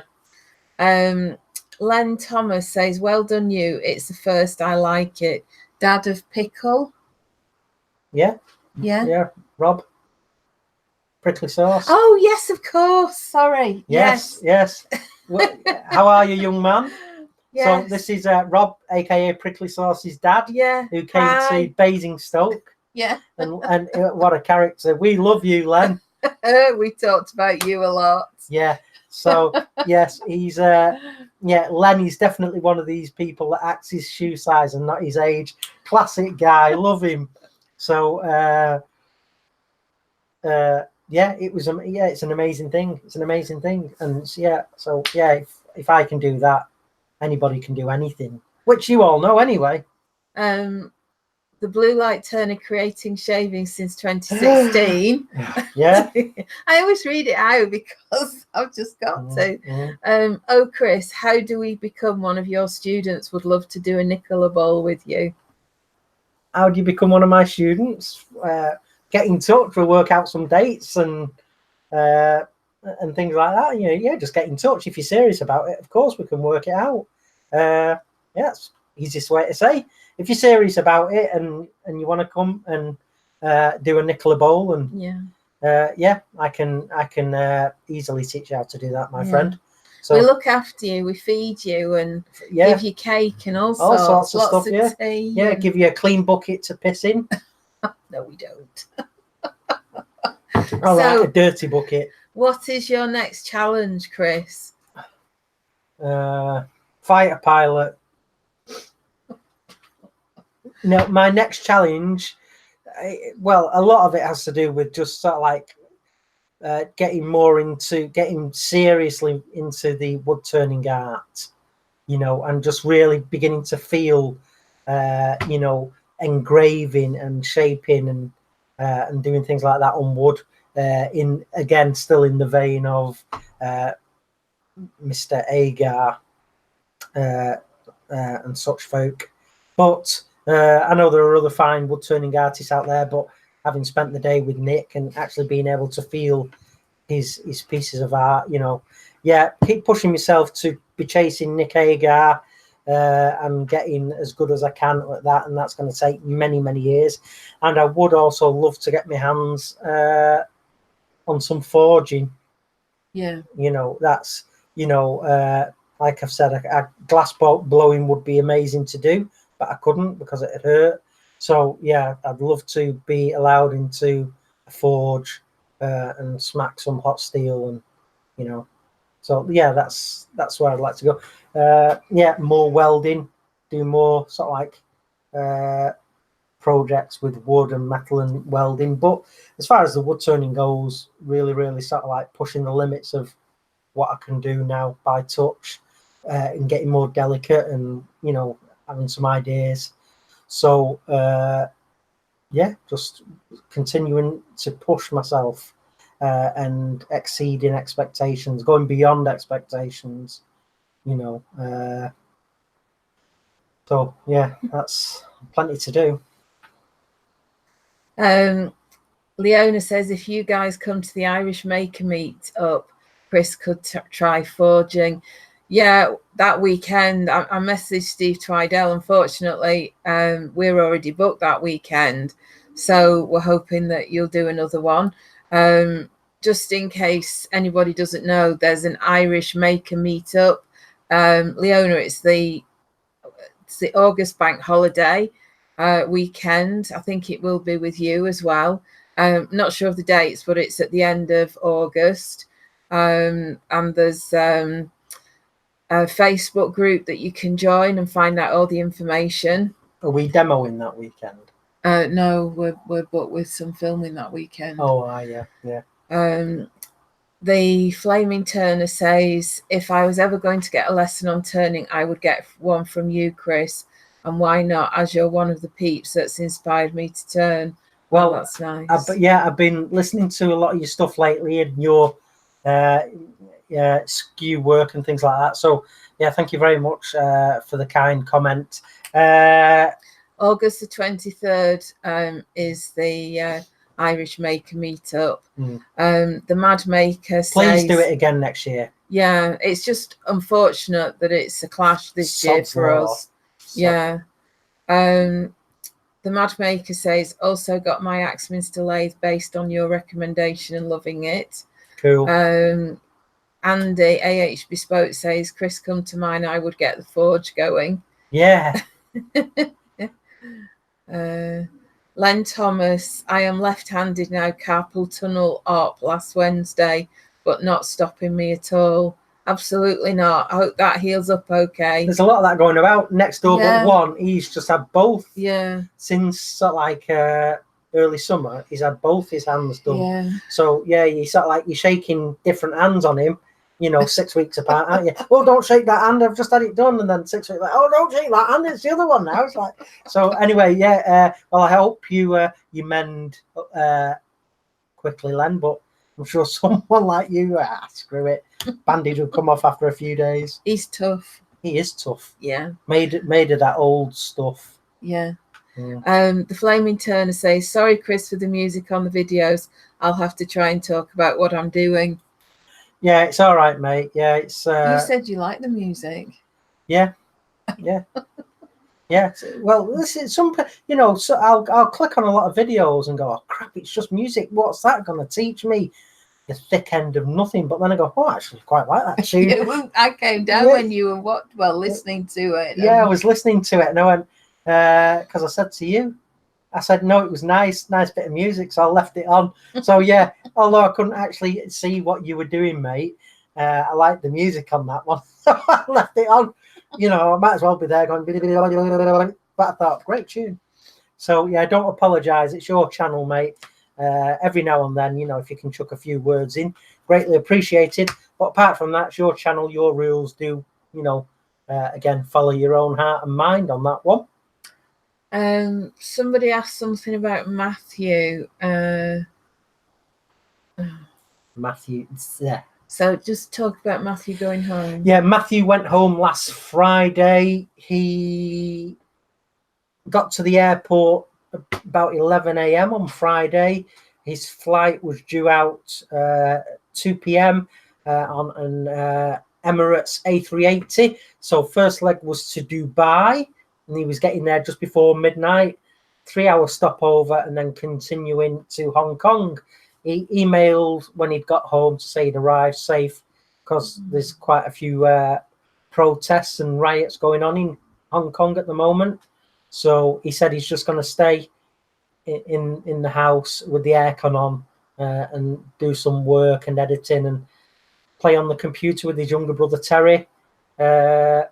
Len Thomas says, well done you. It's the first, I like it. Dad of Pickle. Yeah. Rob. Prickly sauce. Oh, yes, of course. Sorry. Yes. Well, how are you, young man? Yes. So this is Rob, aka Prickly Sauce's dad. Yeah. Who came to Basingstoke. Yeah. And what a character. We love you, Len. We talked about you a lot. Yeah. So yes, he's Len is definitely one of these people that acts his shoe size and not his age. Classic guy, love him. So it's an amazing thing. It's an amazing thing. And if I can do that, anybody can do anything, which you all know anyway. The Blue Light Turner creating shavings since 2016. Yeah. I always read it out because I've just got to. Chris, how do we become one of your students? Would love to do a Nicola bowl with you. How do you become one of my students? Get in touch. We'll work out some dates and things like that. Just get in touch. If you're serious about it, of course we can work it out. That's the easiest way to say. If you're serious about it and you want to come and do a Nicola bowl, and I can easily teach you how to do that, my friend. So we look after you, we feed you, and give you cake and all sorts of stuff. Tea. Yeah, give you a clean bucket to piss in. No, we don't. Right, a dirty bucket. What is your next challenge, Chris? Fighter pilot. No, my next challenge, a lot of it has to do with just sort of like getting seriously into the wood turning art, and just really beginning to feel, engraving and shaping and doing things like that on wood. Still in the vein of Mr. Agar and such folk, but. I know there are other fine wood turning artists out there, but having spent the day with Nick and actually being able to feel his pieces of art, keep pushing myself to be chasing Nick Agar and getting as good as I can at that, and that's going to take many, many years. And I would also love to get my hands on some forging. Yeah, that's like I've said, a glass blowing would be amazing to do. But I couldn't because it had hurt. So yeah, I'd love to be allowed into a forge and smack some hot steel, and So yeah, that's where I'd like to go. More welding, do more sort of like projects with wood and metal and welding. But as far as the wood turning goes, really, really sort of like pushing the limits of what I can do now by touch and getting more delicate and having some ideas. So yeah, just continuing to push myself and exceeding expectations, going beyond expectations, you know. So yeah, that's plenty to do. Leona says, if you guys come to the Irish Maker Meet up, Chris could try forging. Yeah, that weekend, I messaged Steve Twidell. Unfortunately, we're already booked that weekend. So we're hoping that you'll do another one. Just in case anybody doesn't know, there's an Irish Maker Meetup. Leona, it's the August bank holiday weekend. I think it will be with you as well. Not sure of the dates, but it's at the end of August. And there's a Facebook group that you can join and find out all the information. Are we demoing that weekend? No, we're booked with some filming that weekend. Oh, yeah. The Flaming Turner says, if I was ever going to get a lesson on turning, I would get one from you, Chris. And why not, as you're one of the peeps that's inspired me to turn. Well, that's nice. I've been listening to a lot of your stuff lately and your skew work and things like that. So, yeah, thank you very much for the kind comment. August the 23rd is the Irish Maker Meetup. The Mad Maker says, please do it again next year. Yeah, it's just unfortunate that it's a clash this year for us. Yeah. The Mad Maker says, also got my Axminster lathe based on your recommendation and loving it. Cool. Andy AH Bespoke says, Chris, come to mine, I would get the forge going. Yeah. Len Thomas, I am left-handed now, carpal tunnel op last Wednesday, but not stopping me at all. Absolutely not. I hope that heals up okay. There's a lot of that going about. Next door, but one, he's just had both. Yeah. Since early summer, he's had both his hands done. Yeah. So yeah, you sort of like you're shaking different hands on him, 6 weeks apart, aren't you? Oh, don't shake that hand, I've just had it done. And then 6 weeks like, oh, don't shake that hand, it's the other one now. It's like, so anyway, yeah. Well, I hope you mend quickly, Len. But I'm sure someone like you, screw it, bandage will come off after a few days. He's tough. He is tough. Yeah. Made of that old stuff. Yeah. The Flaming Turner says, sorry, Chris, for the music on the videos. I'll have to try and talk about what I'm doing. Yeah, it's all right, mate. Yeah, it's. You said you like the music. Yeah. Yeah. Yeah. Well, listen, so I'll click on a lot of videos and go, oh crap, it's just music. What's that going to teach me? The thick end of nothing. But then I go, oh, actually, I quite like that tune. I came down when you were listening to it. Yeah, I was listening to it, and I went because I said to you, I said no, it was nice bit of music, so I left it on. So yeah, although I couldn't actually see what you were doing, mate, I liked the music on that one, so I left it on. I might as well be there going, but I thought, great tune. So yeah, don't apologise. It's your channel, mate. Every now and then, if you can chuck a few words in, greatly appreciated. But apart from that, it's your channel, your rules. Do again follow your own heart and mind on that one. Somebody asked something about Matthew. Matthew, yeah. So just talk about Matthew going home. Yeah, Matthew went home last Friday. He got to the airport about 11 a.m. on Friday. His flight was due out 2 p.m. On an Emirates A380. So first leg was to Dubai, and he was getting there just before midnight. 3-hour stopover, and then continuing to Hong Kong. He emailed when he'd got home to say he'd arrived safe, because there's quite a few protests and riots going on in Hong Kong at the moment. So he said he's just going to stay in the house with the aircon on and do some work and editing and play on the computer with his younger brother Terry. So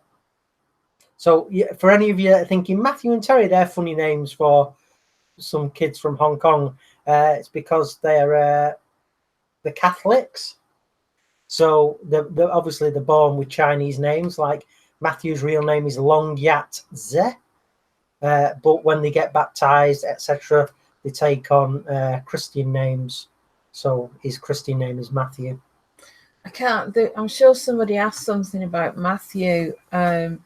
yeah, for any of you thinking Matthew and Terry, they're funny names for some kids from Hong Kong. It's because they're the Catholics. So they're obviously they're born with Chinese names. Like Matthew's real name is Long Yat Ze. But when they get baptized, etc., they take on Christian names. So his Christian name is Matthew. I can't. I'm sure somebody asked something about Matthew, and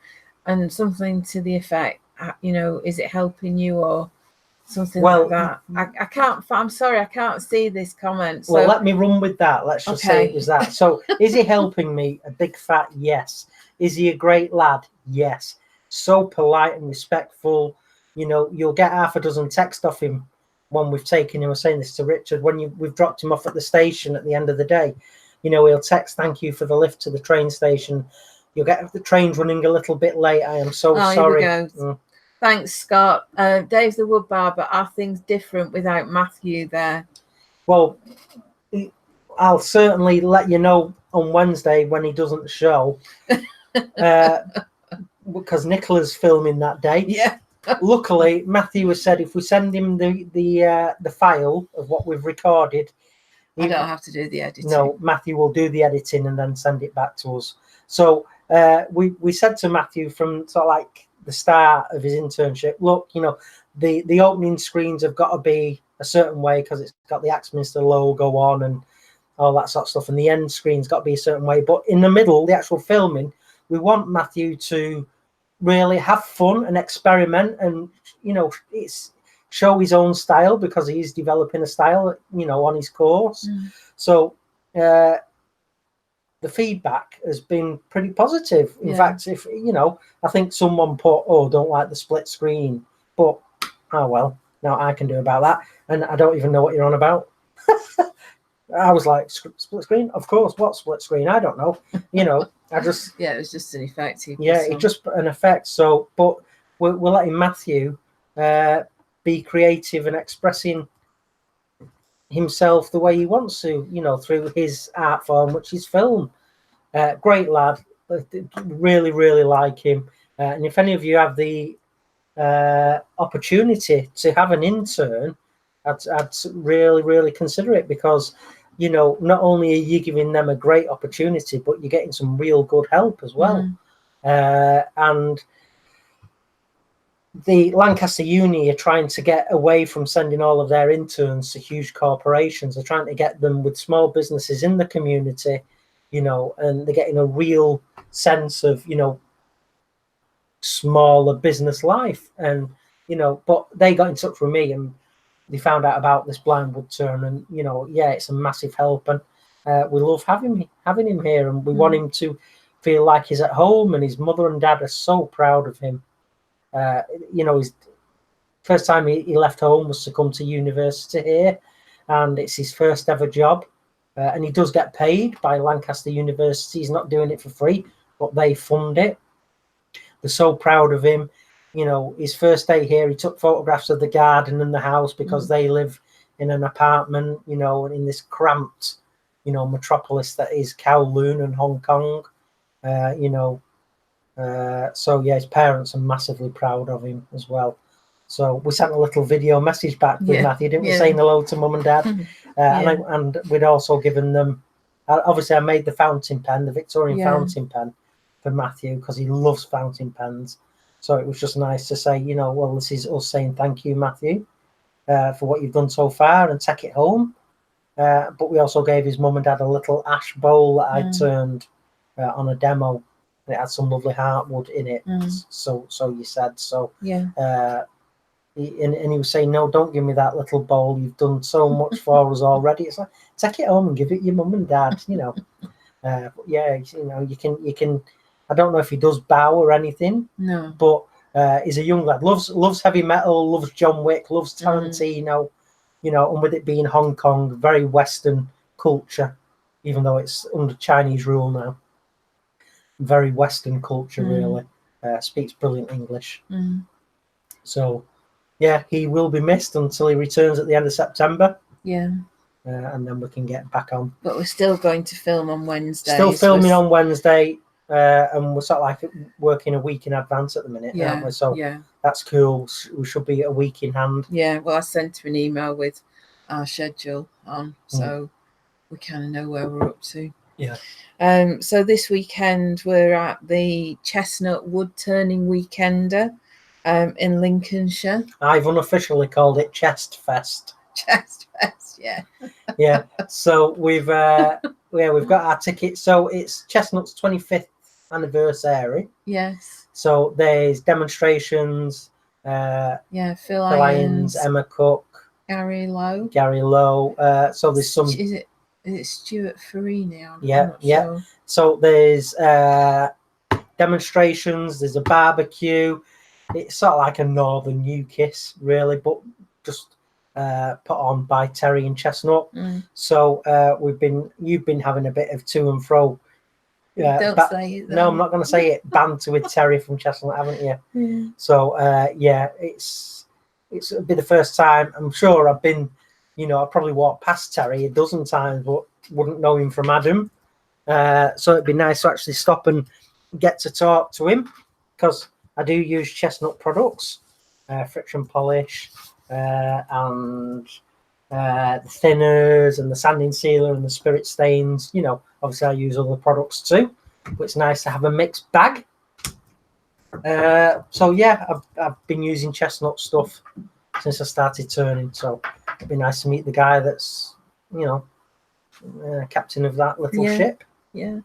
something to the effect, is it helping you or something like that? I can't. I'm sorry, I can't see this comment. So. Well, let me run with that. Let's just say it was that. So, is he helping me? A big fat yes. Is he a great lad? Yes. So polite and respectful. You'll get half a dozen texts off him when we've taken him. I was saying this to Richard, when we've dropped him off at the station at the end of the day. He'll text, "Thank you for the lift to the train station. You'll get the train's running a little bit late. I am so sorry." Here we go. Thanks, Scott. Dave the Wood Barber, are things different without Matthew there? Well, I'll certainly let you know on Wednesday when he doesn't show. Because Nicola's filming that day. Yeah. Luckily, Matthew has said if we send him the file of what we've recorded, I don't have to do the editing. No, Matthew will do the editing and then send it back to us. So we said to Matthew from sort of like the start of his internship, look, the opening screens have got to be a certain way because it's got the Axminster logo on and all that sort of stuff, and the end screen's got to be a certain way. But in the middle, the actual filming, we want Matthew to really have fun and experiment and, it's show his own style because he's developing a style, on his course. So the feedback has been pretty positive. In fact, if I think someone put, "Oh, don't like the split screen," but oh well, now I can do about that, and I don't even know what you're on about. I was like, split screen? Of course. What split screen? I don't know. I just it was just an effect. It's just an effect. So, but we're letting Matthew be creative and expressing himself the way he wants to, through his art form, which is film. Great lad, really, really like him. And if any of you have the opportunity to have an intern, I'd really, really consider it because, not only are you giving them a great opportunity, but you're getting some real good help as well. And the Lancaster Uni are trying to get away from sending all of their interns to huge corporations. They're trying to get them with small businesses in the community, and they're getting a real sense of, smaller business life. And, but they got in touch with me and they found out about this Blind Woodturner and, it's a massive help. And we love having him here, and we want him to feel like he's at home, and his mother and dad are so proud of him. His first time he left home was to come to university here, and it's his first ever job. And he does get paid by Lancaster University. He's not doing it for free, but they fund it. They're so proud of him. His first day here, he took photographs of the garden and the house because they live in an apartment, and in this cramped, metropolis that is Kowloon and Hong Kong. So yeah, his parents are massively proud of him as well. So we sent a little video message back with Matthew, didn't we, saying hello to mum and dad. And we'd also given them, obviously I made the fountain pen, the Victorian fountain pen for Matthew because he loves fountain pens. So it was just nice to say, well, this is us saying thank you, Matthew, for what you've done so far, and take it home. But we also gave his mum and dad a little ash bowl that I turned on a demo. It had some lovely heartwood in it. So you said. So and he was saying, "No, don't give me that little bowl. You've done so much for us already." It's like, take it home and give it your mum and dad. You can. I don't know if he does bow or anything. No, but he's a young lad. Loves heavy metal. Loves John Wick. Loves Tarantino. And with it being Hong Kong, very Western culture, even though it's under Chinese rule now. Very Western culture, really. Speaks brilliant English. So, yeah, he will be missed until he returns at the end of September. Yeah. And then we can get back on. But we're still going to film on Wednesday. Still filming on Wednesday. And we're sort of like working a week in advance at the minute, aren't we? So that's cool. We should be a week in hand. Yeah, well, I sent him an email with our schedule on, so we kind of know where we're up to. Yeah. So this weekend we're at the Chestnut Woodturning Weekend. in Lincolnshire. I've unofficially called it Chest Fest. Chest Fest, yeah. Yeah. So we've got our tickets. So it's Chestnut's 25th anniversary. Yes. So there's demonstrations. Yeah, Phil Phil Irons, Emma Cook, Gary Lowe. So there's some. Is it Stuart Farini? I'm Yeah, not yeah. sure. So there's demonstrations. There's a barbecue. It's sort of like a northern UKISS, really, but just put on by Terry and Chestnut. So you've been having a bit of to and fro. Don't say it. No, I'm not going to say it. Banter with Terry from Chestnut, haven't you? Yeah. So it'll be the first time. I'm sure I've been, I probably walked past Terry a dozen times, but wouldn't know him from Adam. So it'd be nice to actually stop and get to talk to him, because I do use Chestnut products, friction polish, and the thinners and the sanding sealer and the spirit stains. Obviously I use other products too, but it's nice to have a mixed bag. So yeah, I've been using Chestnut stuff since I started turning, so it'd be nice to meet the guy that's captain of that little ship. Yeah.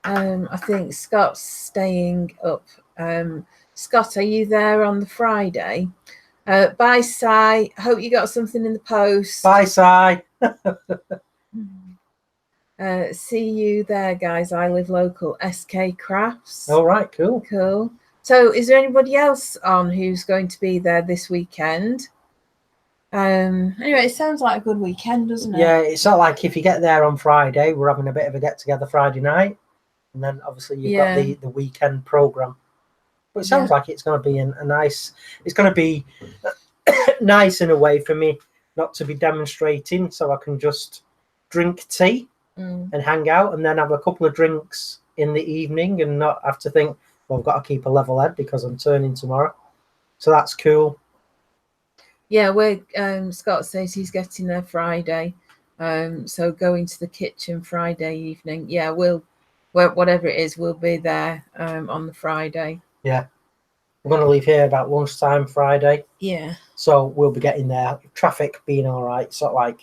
I think Scott's staying up. Scott, are you there on the Friday? Bye, Si. Hope you got something in the post. Bye, Si. See you there, guys. I live local. SK Crafts. All right, cool. Cool. So is there anybody else on who's going to be there this weekend? Anyway, it sounds like a good weekend, doesn't it? Yeah, it's not like if you get there on Friday, we're having a bit of a get together Friday night, and then obviously you've got the weekend program. But it sounds like it's going to be a nice. It's going to be nice in a way for me not to be demonstrating, so I can just drink tea and hang out, and then have a couple of drinks in the evening, and not have to think, well, I've got to keep a level head because I'm turning tomorrow. So that's cool. Yeah, Scott says he's getting there Friday. So going to the kitchen Friday evening. Yeah, whatever it is, we'll be there on the Friday. Yeah. We're going to leave here about lunchtime Friday. Yeah. So we'll be getting there. Traffic being all right. Sort of like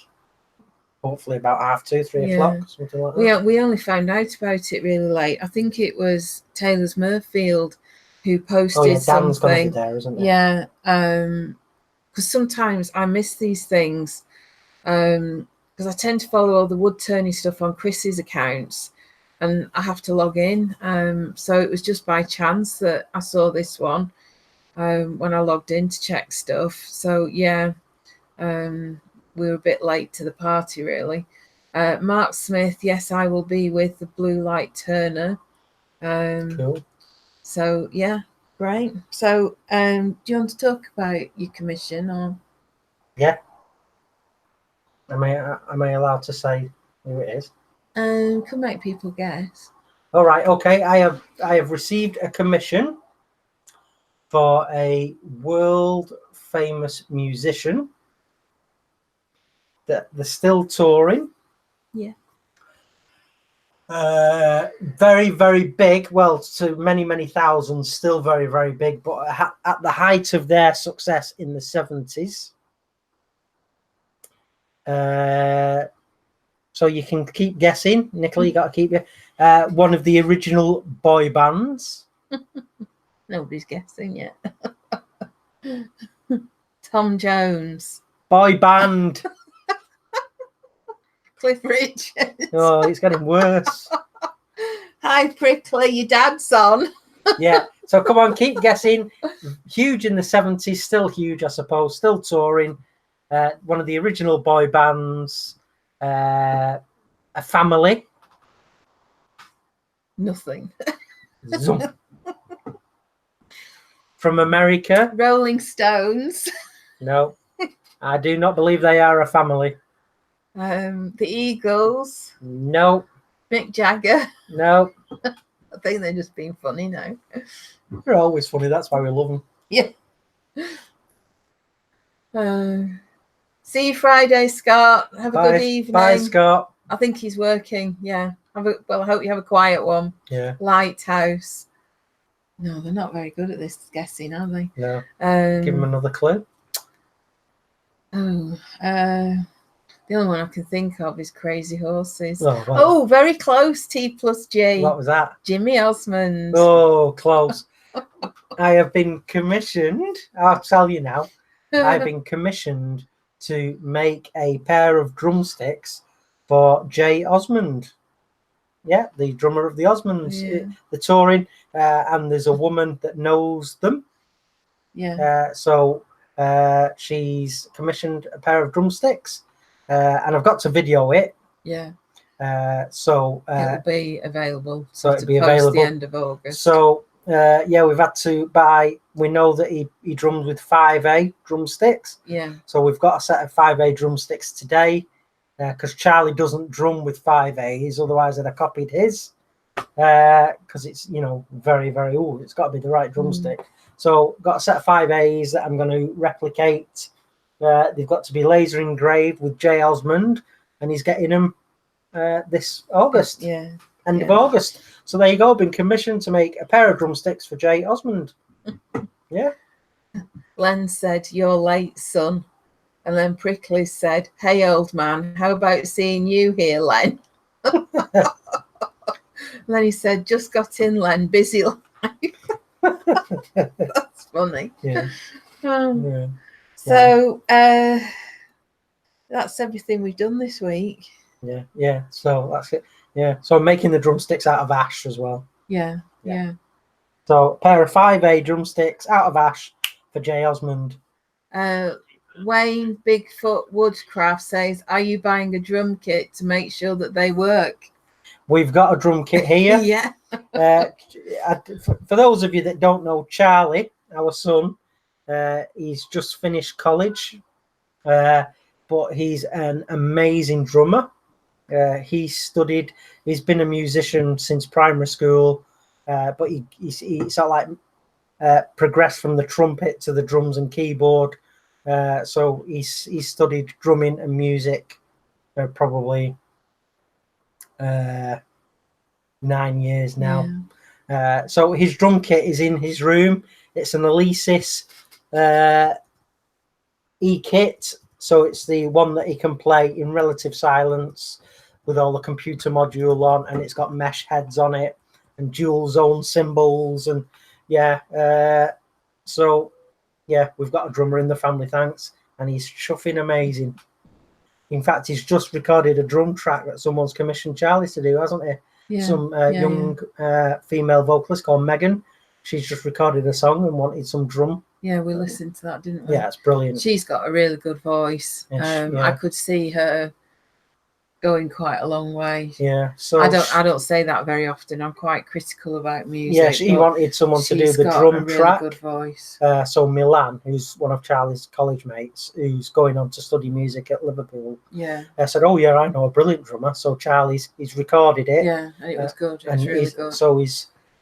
hopefully about 2:30, 3 o'clock, something like that. We only found out about it really late. I think it was Taylor's Murfield who posted something. Dan's going to be there, isn't he? Yeah. Because sometimes I miss these things. Because I tend to follow all the wood turning stuff on Chris's accounts, and I have to log in. So it was just by chance that I saw this one when I logged in to check stuff. So yeah, we were a bit late to the party, really. Mark Smith, yes, I will be with the Blue Light Turner. Cool. So yeah, great. So do you want to talk about your commission or? Yeah. Am I allowed to say who it is? Can make people guess. All right. Okay. I have received a commission for a world famous musician that they're still touring. Yeah. Very, very big. Well, to many, many thousands, still very, very big. But at the height of their success in the 70s. So you can keep guessing. Nicola, you got to keep one of the original boy bands. Nobody's guessing yet. Tom Jones. Boy band. Cliff Richard. Oh, it's getting worse. Hi, Prickly. Your dad's on. Yeah. So come on, keep guessing. Huge in the 70s, still huge, I suppose. Still touring. One of the original boy bands. A family. Nothing. From America. Rolling Stones. No, I do not believe they are a family. The Eagles. No. Mick Jagger. No. I think they're just being funny now. They're always funny. That's why we love them. Yeah. See you Friday, Scott. Have a good evening. Bye, Scott. I think he's working. Yeah. I hope you have a quiet one. Yeah. Lighthouse. No, they're not very good at this guessing, are they? No. Give them another clue. Oh, the only one I can think of is Crazy Horses. Oh, well, Oh, very close. T+G. what was that? Jimmy Osmonds. Oh, close. I have been commissioned. I'll tell you now. I've been commissioned to make a pair of drumsticks for Jay Osmond. Yeah, the drummer of the Osmonds. Yeah. The touring, and there's a woman that knows them. Yeah. So she's commissioned a pair of drumsticks, and I've got to video it. Yeah. So it'll be available. So it'll be post available the end of August. So yeah, we've had to buy. We know that he drums with 5A drumsticks. Yeah. So we've got a set of 5A drumsticks today, because Charlie doesn't drum with 5As. Otherwise, I'd have copied his. Because it's, you know, very, very old. It's got to be the right drumstick. So got a set of 5As that I'm going to replicate. They've got to be laser engraved with Jay Osmond, and he's getting them this August. Yeah. End of August. So there you go. Been commissioned to make a pair of drumsticks for Jay Osmond. Yeah. Len said, "You're late, son." And then Prickly said, "Hey, old man, how about seeing you here, Len?" And then he said, "Just got in, Len, busy life." That's funny. Yeah. Yeah. So that's everything we've done this week. Yeah. Yeah. So that's it. Yeah. So I'm making the drumsticks out of ash as well. Yeah. Yeah. Yeah. So a pair of 5A drumsticks out of ash for Jay Osmond. Wayne Bigfoot Woodcraft says, "Are you buying a drum kit to make sure that they work?" We've got a drum kit here. Yeah. For those of you that don't know, Charlie, our son, he's just finished college, but he's an amazing drummer. He's been a musician since primary school, but he sort of like progressed from the trumpet to the drums and keyboard. So he's studied drumming and music probably 9 years now. Yeah. So his drum kit is in his room. It's an Alesis E-kit. So it's the one that he can play in relative silence with all the computer module on, and it's got mesh heads on it and dual zone cymbals. And so yeah, we've got a drummer in the family, thanks, and he's chuffing amazing. In fact, he's just recorded a drum track that someone's commissioned Charlie to do, hasn't he? Yeah. Some young female vocalist called Megan. She's just recorded a song and wanted some drum. Yeah, we listened to that, didn't we? Yeah, it's brilliant. She's got a really good voice. I could see her going quite a long way. Yeah, so I don't say that very often. I'm quite critical about music. Yeah, she wanted someone to do the drum track. Good voice. So Milan, who's one of Charlie's college mates, who's going on to study music at Liverpool. Yeah. I said, "Oh yeah, I know a brilliant drummer." So he's recorded it. Yeah, and it was good. It was really good. So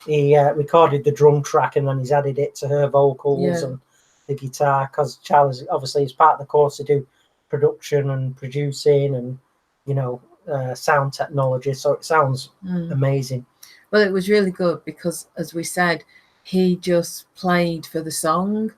he recorded the drum track, and then he's added it to her vocals and the guitar, because Charlie's obviously is part of the course to do production and producing and, you know, sound technology. So it sounds amazing. Well, it was really good because, as we said, he just played for the song.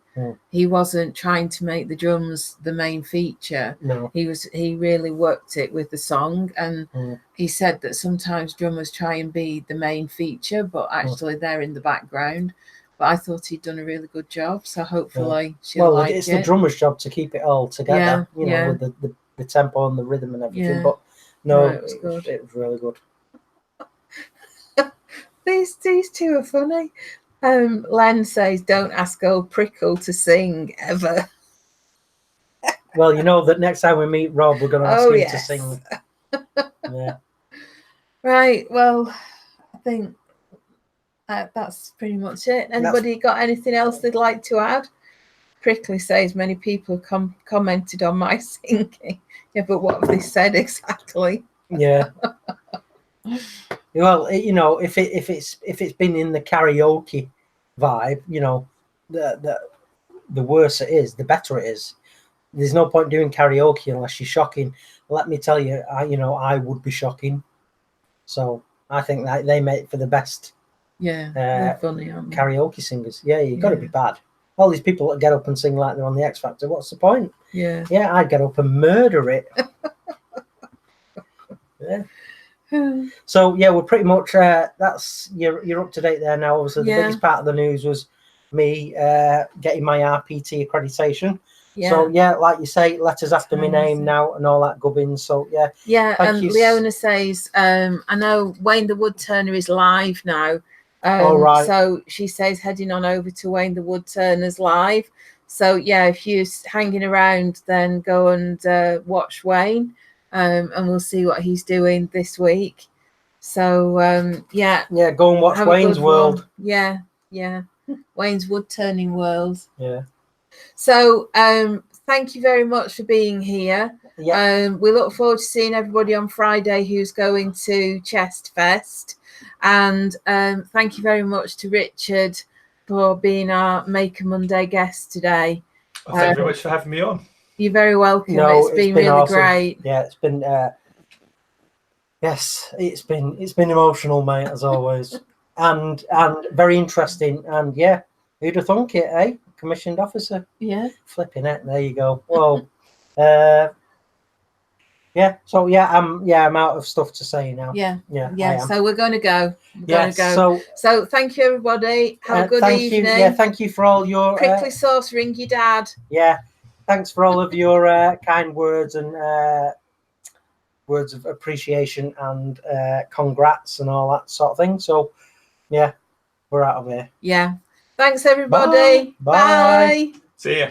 He wasn't trying to make the drums the main feature. No, he really worked it with the song, and he said that sometimes drummers try and be the main feature, but actually they're in the background. But I thought he'd done a really good job, so hopefully she'll like it. Well, it's the drummer's job to keep it all together, you know, with the tempo and the rhythm and everything. Yeah. But no, it was good. It was really good. These two are funny. Len says, "Don't ask old Prickle to sing ever." Well, you know that next time we meet Rob, we're going to ask him to sing. Yeah. Right. Well, I think that's pretty much it. Anybody got anything else they'd like to add? Prickly says many people commented on my singing. Yeah, but what have they said exactly? Yeah. Well, you know, if it's been in the karaoke vibe, you know, the worse it is, the better it is. There's no point doing karaoke unless you're shocking. Let me tell you, I would be shocking. So I think that they make for the best Yeah, they're funny, aren't they? karaoke singers. Yeah, you've got to be bad. All these people that get up and sing like they're on the X Factor. What's the point? Yeah. Yeah, I'd get up and murder it. Yeah. So yeah, we're pretty much that's you're up to date there now. Obviously, the biggest part of the news was me getting my RPT accreditation. Yeah. So yeah, like you say, letters after my name now and all that gubbins. So yeah. Yeah, and Leona says, I know Wayne the Woodturner is live now. All right. So she says heading on over to Wayne the Woodturner's live. So yeah, if you're hanging around, then go and watch Wayne, and we'll see what he's doing this week. So yeah, go and watch Wayne's World. Yeah, Wayne's Woodturning World. Yeah. So thank you very much for being here. Yeah. We look forward to seeing everybody on Friday who's going to Chest Fest. And thank you very much to Richard for being our Maker Monday guest today. Well, thank you very much for having me on. You're very welcome. No, it's been really awesome. great. Yeah, it's been yes, it's been emotional, mate, as always. and very interesting. And yeah, who'd have thunk it, eh? Commissioned officer. Yeah. Flipping it. There you go. Well, yeah. So yeah, I'm out of stuff to say now. Yeah. So we're going to go. So thank you, everybody. Have a good evening. Yeah, thank you for all your prickly sauce. Ring your dad. Yeah. Thanks for all of your kind words and words of appreciation and congrats and all that sort of thing. So yeah, we're out of here. Yeah. Thanks, everybody. Bye. See ya.